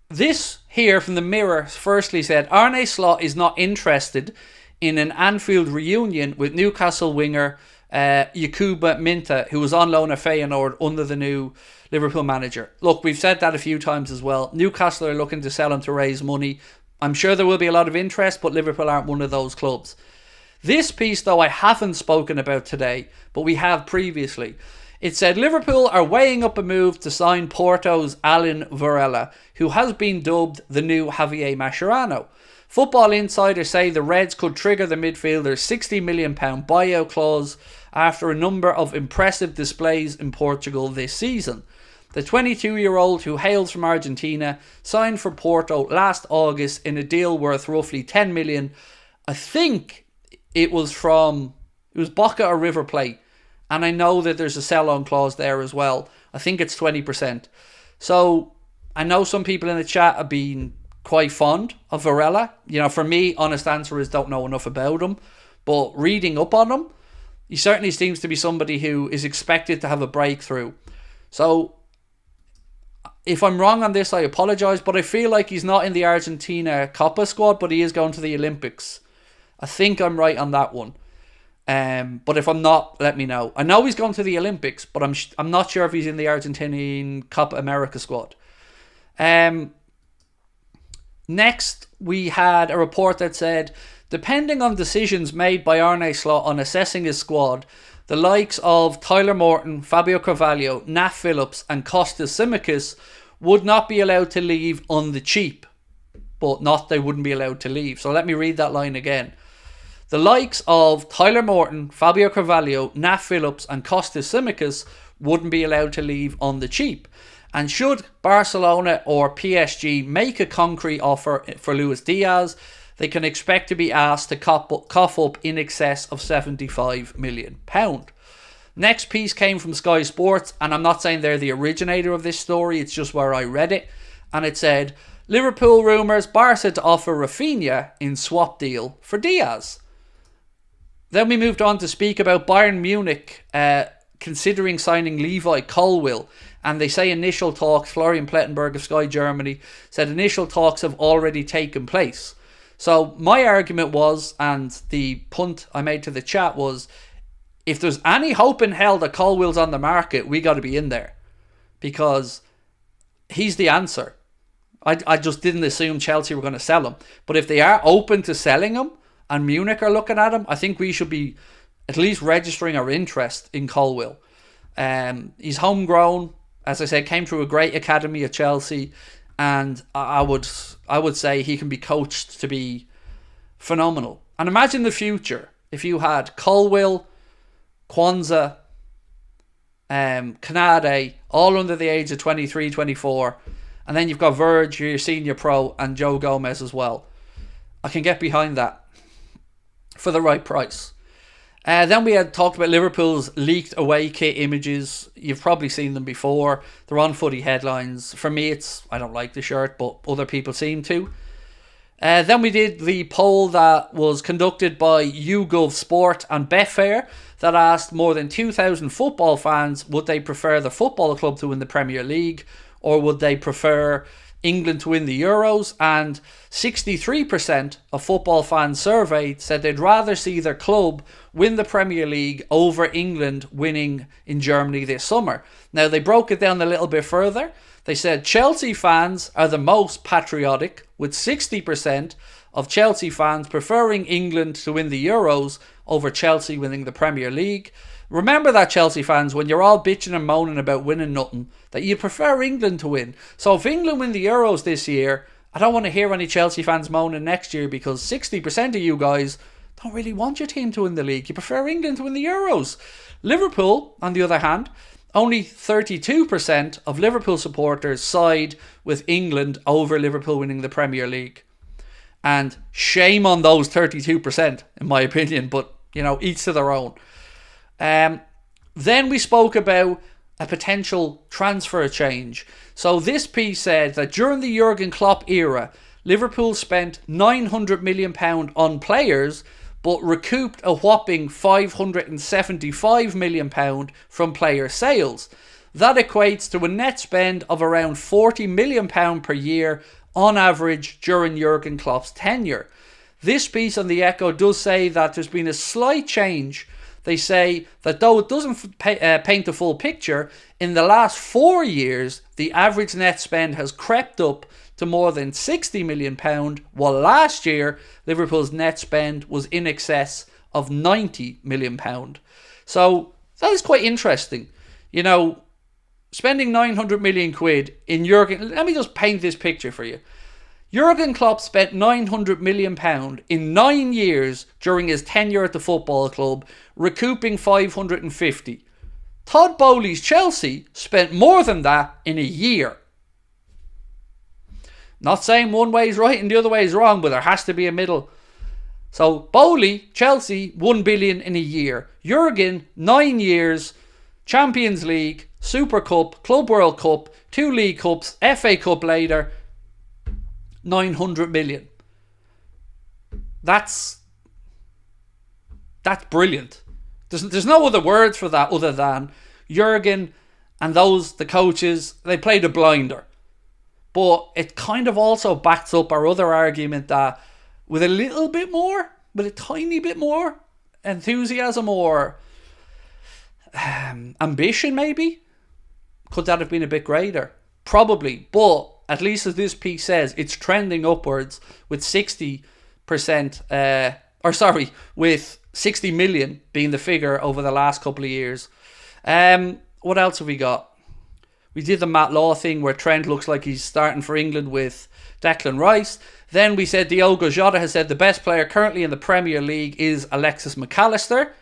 A: this here from the Mirror firstly said, Arne Slot is not interested in an Anfield reunion with Newcastle winger Yakuba Minta, who was on loan at Feyenoord under the new Liverpool manager. Look, we've said that a few times as well. Newcastle are looking to sell him to raise money. I'm sure there will be a lot of interest, but Liverpool aren't one of those clubs. This piece, though, I haven't spoken about today, but we have previously. It said Liverpool are weighing up a move to sign Porto's Alan Varela, who has been dubbed the new Javier Mascherano. Football insiders say the Reds could trigger the midfielder's £60 million buyout clause after a number of impressive displays in Portugal this season. The 22-year-old, who hails from Argentina, signed for Porto last August in a deal worth roughly $10 million. I think it was Boca or River Plate. And I know that there's a sell-on clause there as well. I think it's 20%. So I know some people in the chat have been quite fond of Varela. You know, for me, honest answer is don't know enough about him. But reading up on him, he certainly seems to be somebody who is expected to have a breakthrough. So if I'm wrong on this, I apologise. But I feel like he's not in the Argentina Copa squad, but he is going to the Olympics. I think I'm right on that one. But if I'm not, let me know. I know he's going to the Olympics, but I'm not sure if he's in the Argentinian Copa America squad. Next, we had a report that said, depending on decisions made by Arne Slot on assessing his squad, the likes of Tyler Morton, Fabio Carvalho, Nat Phillips and Kostas Tsimikas would not be allowed to leave on the cheap. But not they wouldn't be allowed to leave. So let me read that line again. The likes of Tyler Morton, Fabio Carvalho, Nat Phillips and Kostas Tsimikas wouldn't be allowed to leave on the cheap. And should Barcelona or PSG make a concrete offer for Luis Diaz, they can expect to be asked to cough up in excess of £75 million. Next piece came from Sky Sports, and I'm not saying they're the originator of this story, it's just where I read it. And it said, Liverpool rumours Barca to offer Rafinha in swap deal for Diaz. Then we moved on to speak about Bayern Munich considering signing Levi Colwill. And they say initial talks, Florian Plettenberg of Sky Germany said initial talks have already taken place. So my argument was, and the punt I made to the chat was, if there's any hope in hell that Colwill's on the market, we got to be in there. Because he's the answer. I just didn't assume Chelsea were going to sell him. But if they are open to selling him, and Munich are looking at him, I think we should be at least registering our interest in Colwill. He's homegrown, as I said, came through a great academy at Chelsea, and I would say he can be coached to be phenomenal. And imagine the future if you had Colwill, Kwanzaa, Kanade, all under the age of 23, 24. And then you've got Verge, your senior pro, and Joe Gomez as well. I can get behind that for the right price. Then we had talked about Liverpool's leaked away kit images. You've probably seen them before. They're on footy headlines. For me, I don't like the shirt, but other people seem to. Then we did the poll that was conducted by YouGov Sport and Betfair that asked more than 2,000 football fans, would they prefer the football club to win the Premier League, or would they prefer England to win the Euros? And 63% of football fans surveyed said they'd rather see their club win the Premier League over England winning in Germany this summer. Now, they broke it down a little bit further. They said Chelsea fans are the most patriotic, with 60% of Chelsea fans preferring England to win the Euros over Chelsea winning the Premier League. Remember that, Chelsea fans, when you're all bitching and moaning about winning nothing, that you prefer England to win. So if England win the Euros this year, I don't want to hear any Chelsea fans moaning next year, because 60% of you guys don't really want your team to win the league. You prefer England to win the Euros. Liverpool, on the other hand, only 32% of Liverpool supporters side with England over Liverpool winning the Premier League. And shame on those 32%, in my opinion, but, each to their own. Then we spoke about a potential transfer change. So this piece said that during the Jurgen Klopp era, Liverpool spent £900 million on players, but recouped a whopping £575 million from player sales. That equates to a net spend of around £40 million per year on average during Jurgen Klopp's tenure. This piece on the Echo does say that there's been a slight change. They say that though it doesn't paint the full picture, in the last 4 years, the average net spend has crept up to more than £60 million, while last year, Liverpool's net spend was in excess of £90 million. So that is quite interesting. Spending 900 million quid in Jurgen... Let me just paint this picture for you. Jurgen Klopp spent £900 million in 9 years during his tenure at the football club, recouping 550. Todd Bowley's Chelsea spent more than that in a year. Not saying one way is right and the other way is wrong, but there has to be a middle. So Bowley, Chelsea, 1 billion in a year. Jurgen, 9 years, Champions League, Super Cup, Club World Cup, 2 League Cups, FA Cup later, 900 million. That's brilliant. There's no other words for that other than Jurgen and the coaches, they played a blinder. But it kind of also backs up our other argument that with a little bit more, with a tiny bit more enthusiasm or ambition maybe, could that have been a bit greater? Probably, but at least as this piece says, it's trending upwards with 60%, with 60 million being the figure over the last couple of years. What else have we got? We did the Matt Law thing where Trent looks like he's starting for England with Declan Rice. Then we said Diogo Jota has said the best player currently in the Premier League is Alexis McAllister.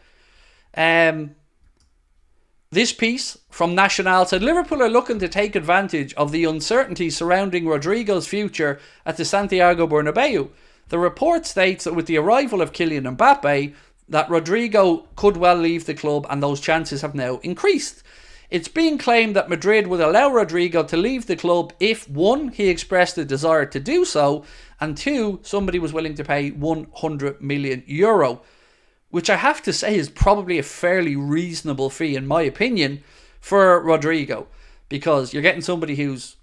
A: This piece from Nacional said Liverpool are looking to take advantage of the uncertainty surrounding Rodrigo's future at the Santiago Bernabeu. The report states that with the arrival of Kylian Mbappe, that Rodrigo could well leave the club, and those chances have now increased. It's being claimed that Madrid would allow Rodrigo to leave the club if 1, he expressed a desire to do so, and 2, somebody was willing to pay €100 million, which I have to say is probably a fairly reasonable fee, in my opinion, for Rodrigo, because you're getting somebody who's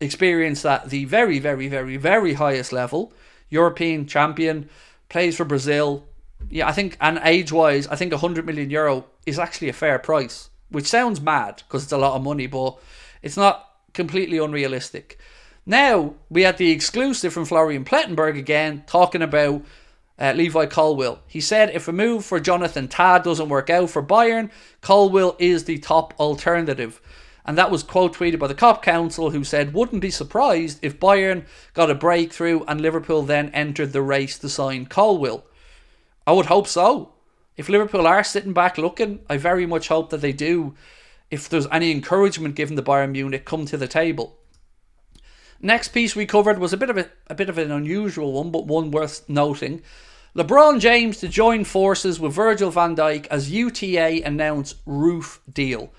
A: experienced at the very, very, very, very highest level, European champion, plays for Brazil. Yeah, I think, and age-wise, I think €100 million is actually a fair price. Which sounds mad because it's a lot of money, but it's not completely unrealistic. Now, we had the exclusive from Florian Plettenberg again, talking about Levi Colwill. He said if a move for Jonathan Tah doesn't work out for Bayern, Colwill is the top alternative. And that was quote tweeted by the COP Council, who said, wouldn't be surprised if Bayern got a breakthrough and Liverpool then entered the race to sign Colwill. I would hope so. If Liverpool are sitting back looking, I very much hope that they do. If there's any encouragement given to Bayern Munich, come to the table. Next piece we covered was a bit of an unusual one, but one worth noting. LeBron James to join forces with Virgil van Dijk as UTA announce roof deal.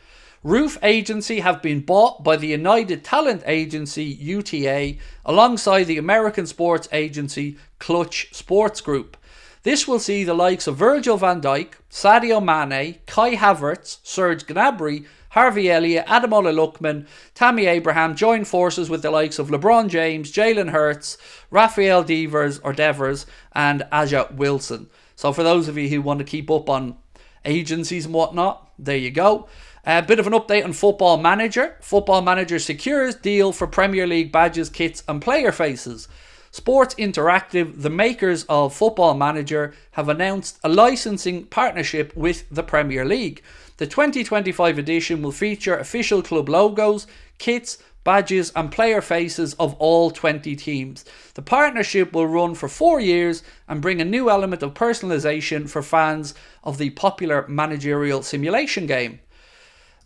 A: Roof Agency have been bought by the United Talent Agency UTA alongside the American sports agency Clutch Sports Group. This will see the likes of Virgil van Dijk, Sadio Mane, Kai Havertz, Serge Gnabry, Harvey Elliott, Ademola Lookman, Tammy Abraham join forces with the likes of LeBron James, Jalen Hurts, Raphael Devers and Aja Wilson. So for those of you who want to keep up on agencies and whatnot, there you go. A bit of an update on Football Manager. Football Manager secures deal for Premier League badges, kits and player faces. Sports Interactive, the makers of Football Manager, have announced a licensing partnership with the Premier League. The 2025 edition will feature official club logos, kits, badges and player faces of all 20 teams. The partnership will run for 4 years and bring a new element of personalisation for fans of the popular managerial simulation game.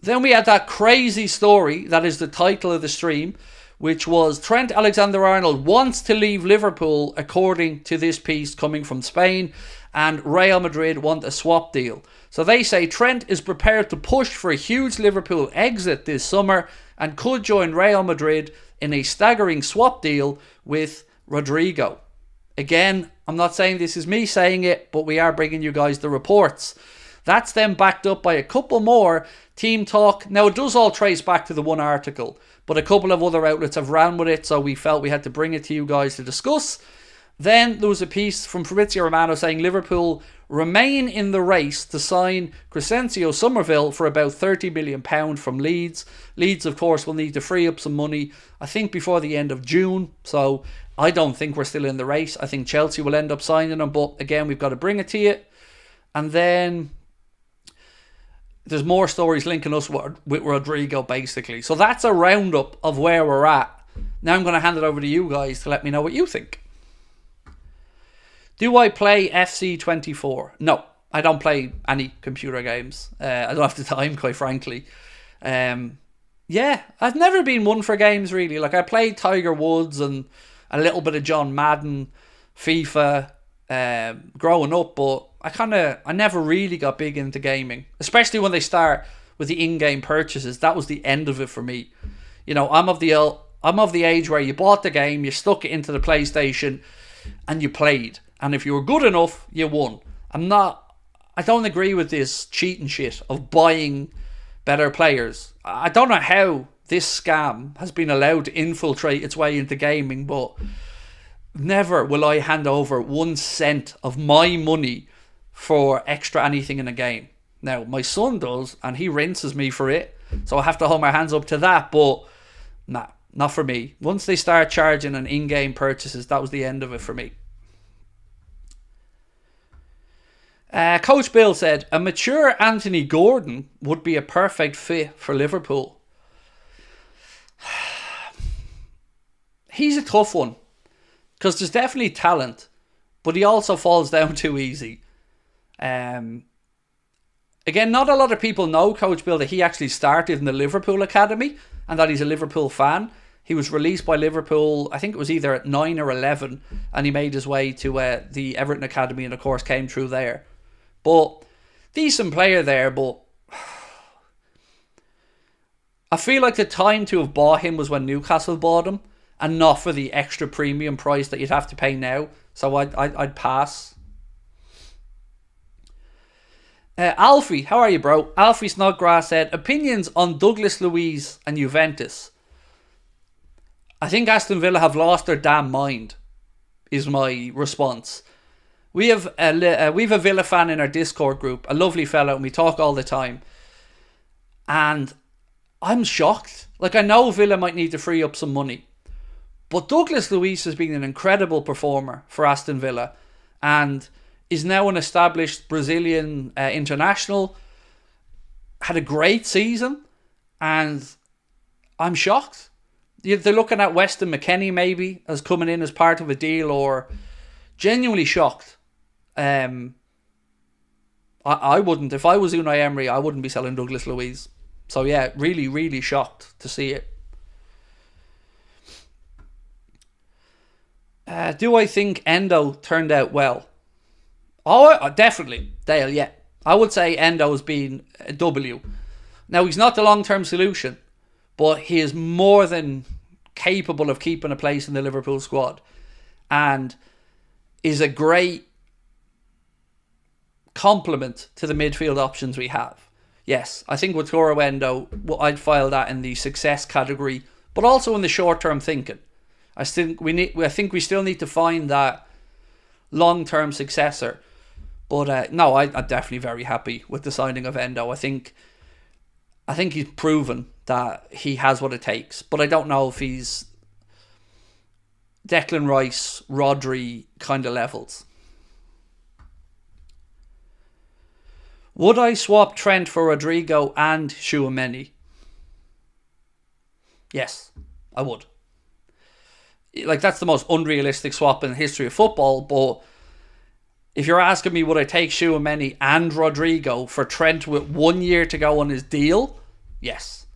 A: Then we had that crazy story that is the title of the stream, which was Trent Alexander-Arnold wants to leave Liverpool, according to this piece coming from Spain, and Real Madrid want a swap deal. So they say Trent is prepared to push for a huge Liverpool exit this summer and could join Real Madrid in a staggering swap deal with Rodrygo. Again, I'm not saying this is me saying it, but we are bringing you guys the reports. That's then backed up by a couple more team talk. Now, it does all trace back to the one article, but a couple of other outlets have ran with it, so we felt we had to bring it to you guys to discuss. Then there was a piece from Fabrizio Romano saying Liverpool remain in the race to sign Crescencio Somerville for about £30 million from Leeds. Leeds, of course, will need to free up some money, I think, before the end of June. So I don't think we're still in the race. I think Chelsea will end up signing him, but again, we've got to bring it to you. And then there's more stories linking us with Rodrigo, basically. So that's a roundup of where we're at. Now I'm going to hand it over to you guys to let me know what you think. Do I play FC24? No, I don't play any computer games. I don't have the time, quite frankly. Yeah, I've never been one for games, really. Like, I played Tiger Woods and a little bit of John Madden, FIFA, growing up, but I never really got big into gaming, especially when they start with the in-game purchases. That was the end of it for me. You know, I'm of the age where you bought the game, you stuck it into the PlayStation, and you played. And if you were good enough, you won. I don't agree with this cheating shit of buying better players. I don't know how this scam has been allowed to infiltrate its way into gaming, but never will I hand over 1 cent of my money for extra anything in a game. Now, my son does, and he rinses me for it, so I have to hold my hands up to that, but nah, not for me. Once they start charging on in-game purchases, that was the end of it for me. Coach Bill said, a mature Anthony Gordon would be a perfect fit for Liverpool. He's a tough one, because there's definitely talent, but he also falls down too easy. Again, not a lot of people know Coach Bill that he actually started in the Liverpool Academy and that he's a Liverpool fan. He was released by Liverpool, I think it was either at 9 or 11, and he made his way to the Everton Academy and of course came through there. But decent player there, but I feel like the time to have bought him was when Newcastle bought him and not for the extra premium price that you'd have to pay now. So I'd pass. Alfie, how are you, bro? Alfie Snodgrass said, opinions on Douglas Luiz and Juventus. I think Aston Villa have lost their damn mind, is my response. We have a Villa fan in our Discord group, a lovely fellow, and we talk all the time. And I'm shocked. Like, I know Villa might need to free up some money, but Douglas Luiz has been an incredible performer for Aston Villa and is now an established Brazilian international. Had a great season, and I'm shocked. They're looking at Weston McKennie maybe as coming in as part of a deal, or genuinely shocked. I wouldn't. If I was Unai Emery, I wouldn't be selling Douglas Luiz. So yeah, really, really shocked to see it. Do I think Endo turned out well? Oh, definitely. Dale, yeah. I would say Endo's been a W. Now, he's not the long-term solution, but he is more than capable of keeping a place in the Liverpool squad and is a great complement to the midfield options we have. Yes, I think with Toro Endo, I'd file that in the success category, but also in the short-term thinking. I think we still need to find that long-term successor. But no, I'm definitely very happy with the signing of Endo. I think he's proven that he has what it takes. But I don't know if he's Declan Rice, Rodri kind of levels. Would I swap Trent for Rodrigo and Tchouaméni? Yes, I would. Like, that's the most unrealistic swap in the history of football, but if you're asking me would I take Tchouaméni and Rodrigo for Trent with 1 year to go on his deal, yes.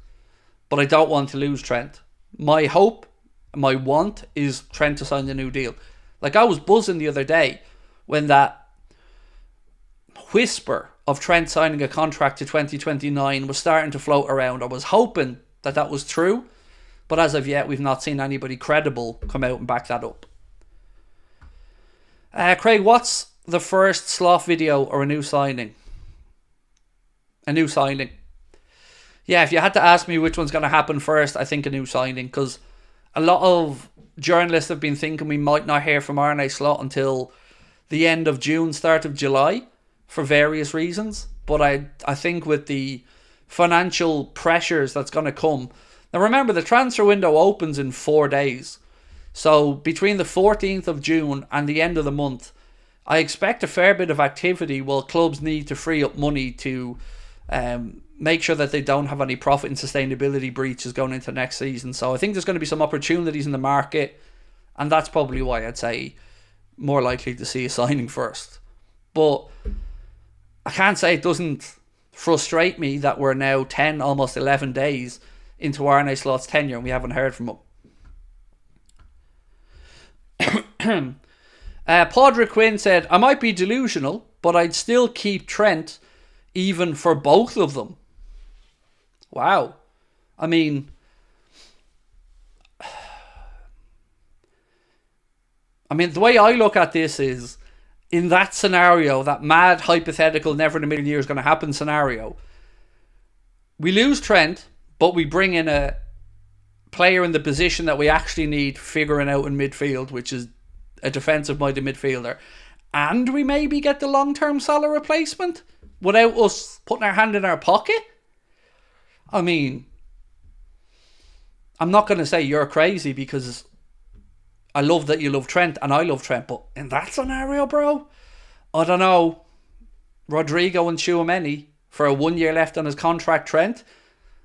A: But I don't want to lose Trent. My hope, my want is Trent to sign the new deal. Like, I was buzzing the other day when that whisper of Trent signing a contract to 2029 was starting to float around. I was hoping that was true, but as of yet, we've not seen anybody credible come out and back that up. Craig, what's the first Sloth video or a new signing? A new signing. Yeah, if you had to ask me which one's going to happen first, I think a new signing, because a lot of journalists have been thinking we might not hear from Arne Slot until the end of June, start of July, for various reasons. But I think with the financial pressures that's going to come. Now remember, the transfer window opens in 4 days. So between the 14th of June and the end of the month, I expect a fair bit of activity while clubs need to free up money to make sure that they don't have any profit and sustainability breaches going into next season. So I think there's going to be some opportunities in the market, and that's probably why I'd say more likely to see a signing first. But I can't say it doesn't frustrate me that we're now 10, almost 11 days into Arne Slot's tenure and we haven't heard from him. Padraig Quinn said, I might be delusional, but I'd still keep Trent even for both of them. Wow. I mean, the way I look at this is, in that scenario, that mad, hypothetical, never in a million years going to happen scenario, we lose Trent, but we bring in a player in the position that we actually need figuring out in midfield, which is a defensive-minded midfielder, and we maybe get the long-term Salah replacement without us putting our hand in our pocket. I mean, I'm not going to say you're crazy, because I love that you love Trent and I love Trent, but in that scenario, bro, I don't know. Rodrigo and Tchouaméni for a 1 year left on his contract, Trent.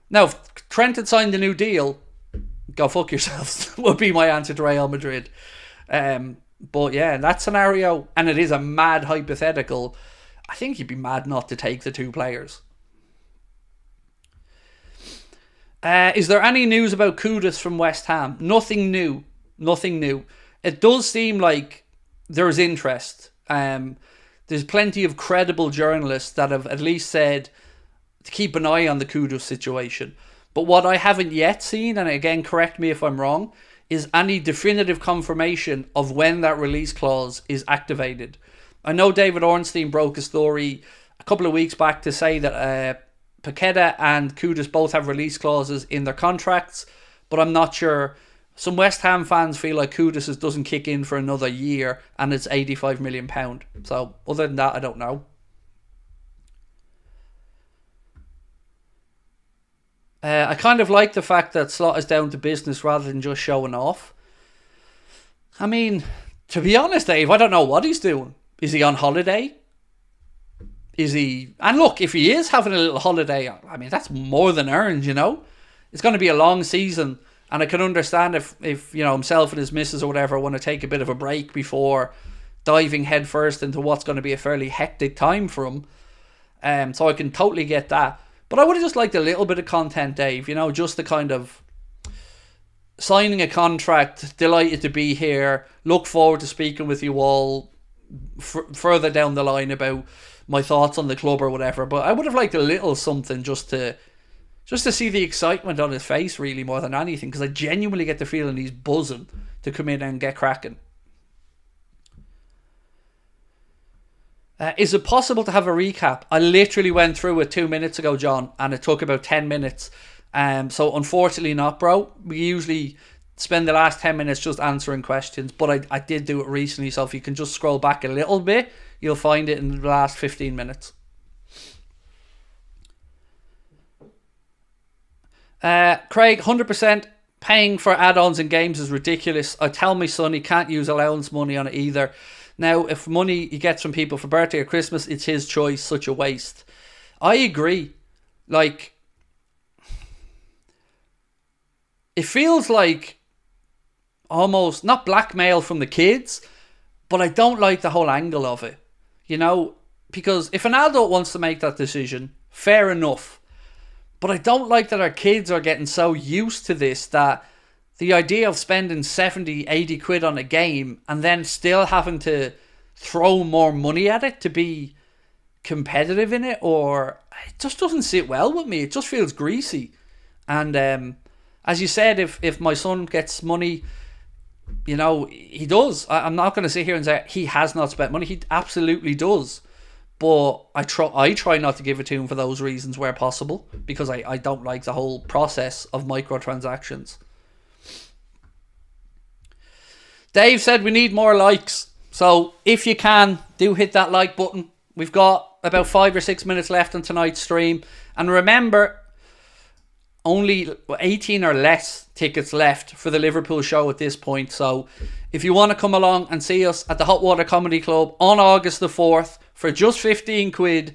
A: Now, if Trent had signed a new deal, go fuck yourselves, would be my answer to Real Madrid. But yeah, in that scenario, and it is a mad hypothetical, I think you'd be mad not to take the two players. Is there any news about Kudus from West Ham? Nothing new. Nothing new. It does seem like there's interest. There's plenty of credible journalists that have at least said to keep an eye on the Kudus situation. But what I haven't yet seen, and again, correct me if I'm wrong, is any definitive confirmation of when that release clause is activated. I know David Ornstein broke a story a couple of weeks back to say that Paqueta and Kudus both have release clauses in their contracts, but I'm not sure. Some West Ham fans feel like Kudus doesn't kick in for another year and it's £85 million. So other than that, I don't know. I kind of like the fact that Slot is down to business rather than just showing off. I mean, to be honest, Dave, I don't know what he's doing. Is he on holiday? Is he... And look, if he is having a little holiday, I mean, that's more than earned, you know? It's going to be a long season, and I can understand if you know, himself and his missus or whatever want to take a bit of a break before diving headfirst into what's going to be a fairly hectic time for him. So I can totally get that. But I would have just liked a little bit of content, Dave. You know, just the kind of signing a contract, delighted to be here, look forward to speaking with you all further down the line about my thoughts on the club or whatever. But I would have liked a little something just to see the excitement on his face, really, more than anything, because I genuinely get the feeling he's buzzing to come in and get cracking. Is it possible to have a recap? I literally went through it 2 minutes ago, John, and it took about 10 minutes. So unfortunately not, bro. We usually spend the last 10 minutes just answering questions, but I did do it recently, so if you can just scroll back a little bit, you'll find it in the last 15 minutes. Craig, 100% paying for add-ons in games is ridiculous. I tell my son he can't use allowance money on it either. Now, if money he gets from people for birthday or Christmas, it's his choice. Such a waste. I agree. Like, it feels like almost, not blackmail from the kids, but I don't like the whole angle of it. You know, because if an adult wants to make that decision, fair enough. But I don't like that our kids are getting so used to this that the idea of spending 70, 80 quid on a game and then still having to throw more money at it to be competitive in it, or it just doesn't sit well with me. It just feels greasy. And as you said, if my son gets money, you know, he does. I'm not going to sit here and say he has not spent money. He absolutely does. But I try not to give it to him for those reasons where possible, because I don't like the whole process of microtransactions. Dave said we need more likes. So if you can, do hit that like button. We've got about 5 or 6 minutes left on tonight's stream. And remember, only 18 or less tickets left for the Liverpool show at this point. So if you want to come along and see us at the Hot Water Comedy Club on August the 4th for just 15 quid,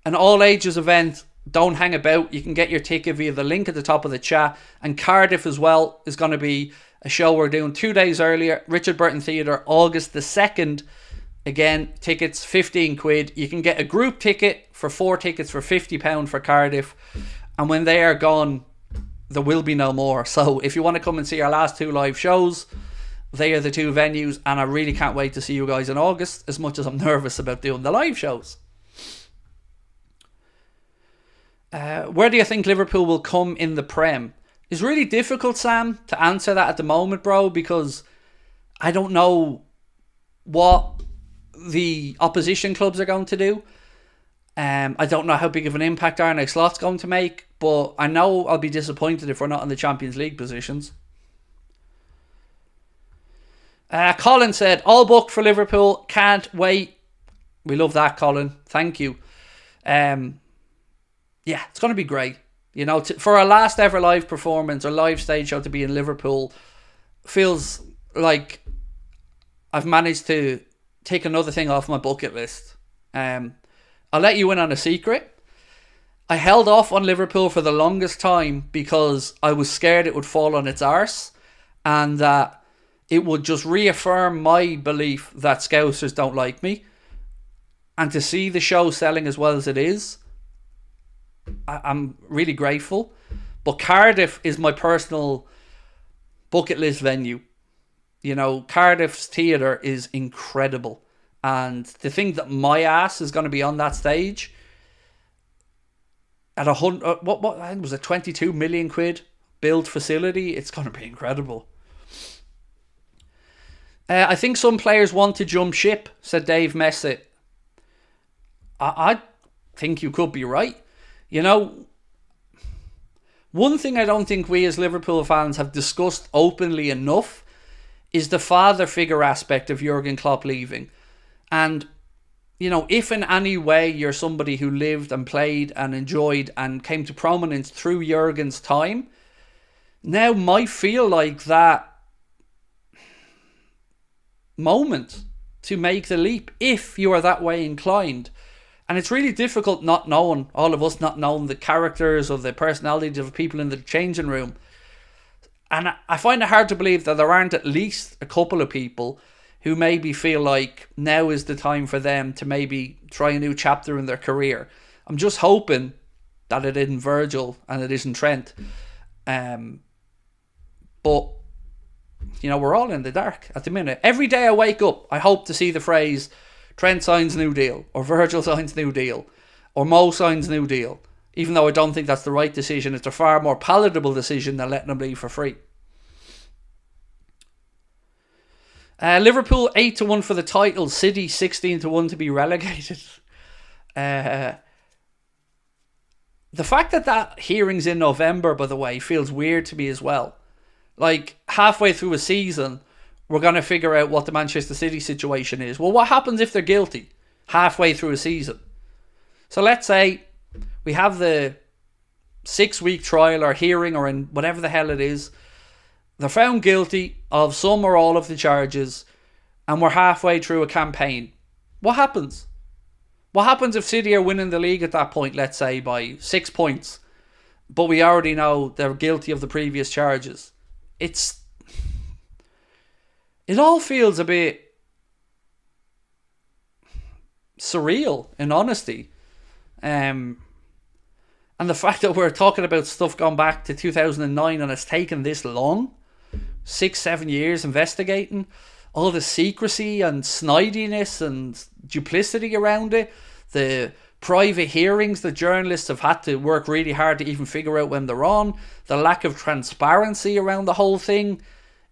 A: an all ages event, don't hang about. You can get your ticket via the link at the top of the chat. And Cardiff as well is going to be a show we're doing 2 days earlier. Richard Burton Theatre, August the 2nd. Again, tickets 15 quid. You can get a group ticket for 4 tickets for £50 for Cardiff. And when they are gone, there will be no more. So if you want to come and see our last 2 live shows, they are the 2 venues. And I really can't wait to see you guys in August, as much as I'm nervous about doing the live shows. Where do you think Liverpool will come in the Prem? It's really difficult, Sam, to answer that at the moment, bro, because I don't know what the opposition clubs are going to do. I don't know how big of an impact Arne Slot's going to make, but I know I'll be disappointed if we're not in the Champions League positions. Colin said, all booked for Liverpool, can't wait. We love that, Colin. Thank you. Yeah, it's going to be great. You know, for our last ever live performance or live stage show to be in Liverpool feels like I've managed to take another thing off my bucket list. I'll let you in on a secret. I held off on Liverpool for the longest time because I was scared it would fall on its arse and that it would just reaffirm my belief that Scousers don't like me. And to see the show selling as well as it is, I'm really grateful. But Cardiff is my personal bucket list venue. You know, Cardiff's theatre is incredible. And to think that my ass is going to be on that stage at what was it, 22 million quid build facility, it's going to be incredible. I think some players want to jump ship, said Dave Messett. I think you could be right. You know, one thing I don't think we as Liverpool fans have discussed openly enough is the father figure aspect of Jurgen Klopp leaving. And, you know, if in any way you're somebody who lived and played and enjoyed and came to prominence through Jurgen's time, now might feel like that moment to make the leap if you are that way inclined. And it's really difficult not knowing, all of us not knowing the characters or the personalities of people in the changing room. And I find it hard to believe that there aren't at least a couple of people who maybe feel like now is the time for them to maybe try a new chapter in their career. I'm just hoping that it isn't Virgil and it isn't Trent. But, you know, we're all in the dark at the minute. Every day I wake up, I hope to see the phrase, Trent signs new deal, or Virgil signs new deal, or Mo signs new deal. Even though I don't think that's the right decision, it's a far more palatable decision than letting them leave for free. Liverpool 8-1 for the title, City 16-1 to be relegated. The fact that hearing's in November, by the way, feels weird to me as well. Like, halfway through a season, we're going to figure out what the Manchester City situation is. Well, what happens if they're guilty halfway through a season? So let's say we have the 6-week trial or hearing or in whatever the hell it is. They're found guilty of some or all of the charges and we're halfway through a campaign. What happens? What happens if City are winning the league at that point, let's say, by 6 points, but we already know they're guilty of the previous charges? It all feels a bit surreal, in honesty. And the fact that we're talking about stuff going back to 2009 and it's taken this long, 6-7 years investigating, all the secrecy and snidiness and duplicity around it, the private hearings that journalists have had to work really hard to even figure out when they're on, the lack of transparency around the whole thing,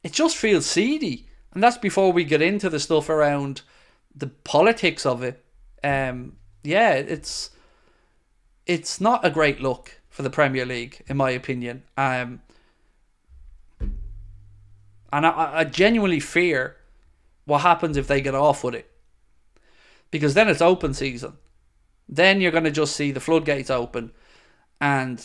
A: it just feels seedy. And that's before we get into the stuff around the politics of it. It's not a great look for the Premier League, in my opinion. And I genuinely fear what happens if they get off with it. Because then it's open season. Then you're going to just see the floodgates open. And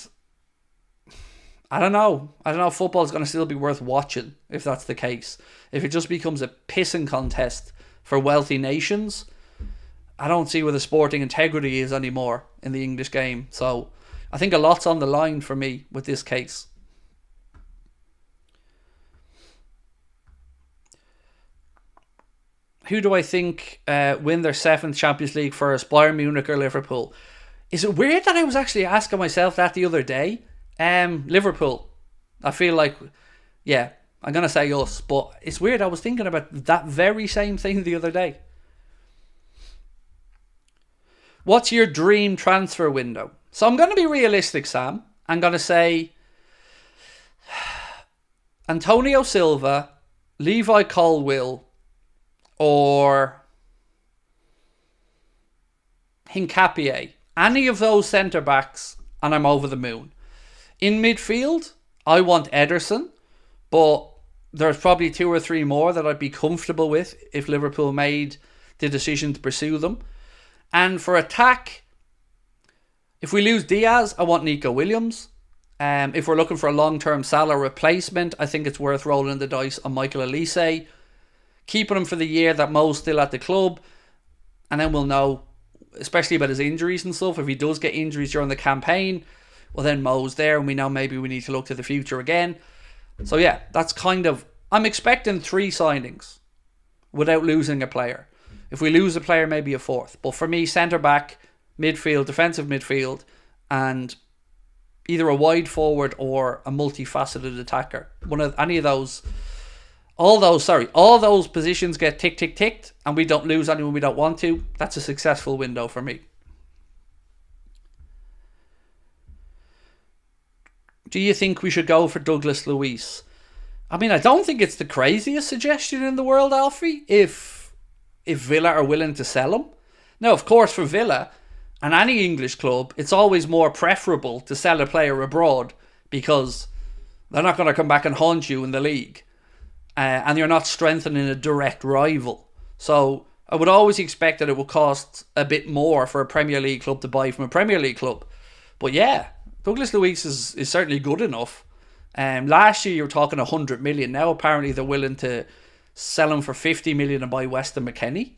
A: I don't know. Football's going to still be worth watching if that's the case. If it just becomes a pissing contest for wealthy nations, I don't see where the sporting integrity is anymore in the English game. So I think a lot's on the line for me with this case. Who do I think win their 7th Champions League first? Bayern Munich or Liverpool? Is it weird that I was actually asking myself that the other day? Liverpool. I feel like, yeah, I'm going to say us. But it's weird. I was thinking about that very same thing the other day. What's your dream transfer window? So I'm going to be realistic, Sam. I'm going to say Antonio Silva, Levi Colwill, or Hincapié. Any of those centre-backs and I'm over the moon. In midfield, I want Ederson, but there's probably 2 or 3 more that I'd be comfortable with if Liverpool made the decision to pursue them. And for attack, if we lose Diaz, I want Nico Williams. If we're looking for a long-term Salah replacement, I think it's worth rolling the dice on Michael Olise. Keeping him for the year that Mo's still at the club. And then we'll know, especially about his injuries and stuff. If he does get injuries during the campaign, well then Mo's there and we know maybe we need to look to the future again. So yeah, that's kind of... I'm expecting 3 signings without losing a player. If we lose a player, maybe a 4th. But for me, centre-back, midfield, defensive midfield, and either a wide forward or a multifaceted attacker. One of any of those... All those positions get ticked, and we don't lose anyone we don't want to. That's a successful window for me. Do you think we should go for Douglas Luiz? I mean, I don't think it's the craziest suggestion in the world, Alfie, if Villa are willing to sell him. Now, of course, for Villa and any English club, it's always more preferable to sell a player abroad because they're not going to come back and haunt you in the league. And you're not strengthening a direct rival. So I would always expect that it would cost a bit more for a Premier League club to buy from a Premier League club. But yeah, Douglas Luiz is certainly good enough. Last year you were talking 100 million. Now apparently they're willing to sell him for 50 million and buy Weston McKennie.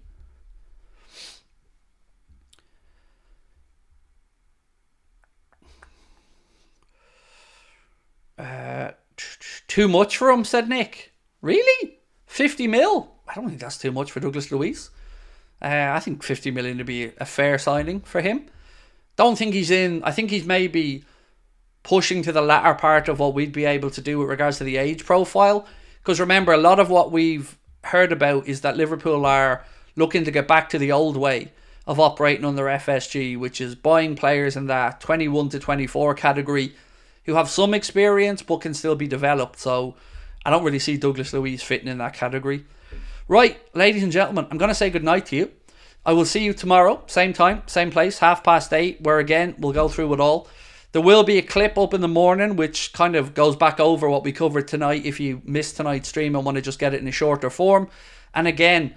A: Too much for him, said Nick. Really? 50 mil? I don't think that's too much for Douglas Luiz. I think 50 million would be a fair signing for him. Don't think he's in. I think he's maybe pushing to the latter part of what we'd be able to do with regards to the age profile. Because remember, a lot of what we've heard about is that Liverpool are looking to get back to the old way of operating under FSG, which is buying players in that 21 to 24 category who have some experience but can still be developed. So I don't really see Douglas Luiz fitting in that category. Right, ladies and gentlemen, I'm going to say goodnight to you. I will see you tomorrow, same time, same place, 8:30, where again, we'll go through it all. There will be a clip up in the morning which kind of goes back over what we covered tonight if you missed tonight's stream and want to just get it in a shorter form. And again,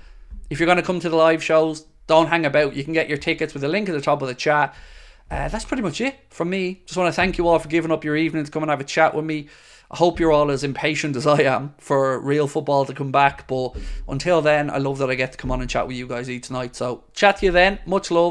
A: if you're going to come to the live shows, don't hang about. You can get your tickets with the link at the top of the chat. That's pretty much it from me. Just want to thank you all for giving up your evening to come and have a chat with me. I hope you're all as impatient as I am for real football to come back. But until then, I love that I get to come on and chat with you guys each night. So chat to you then. Much love.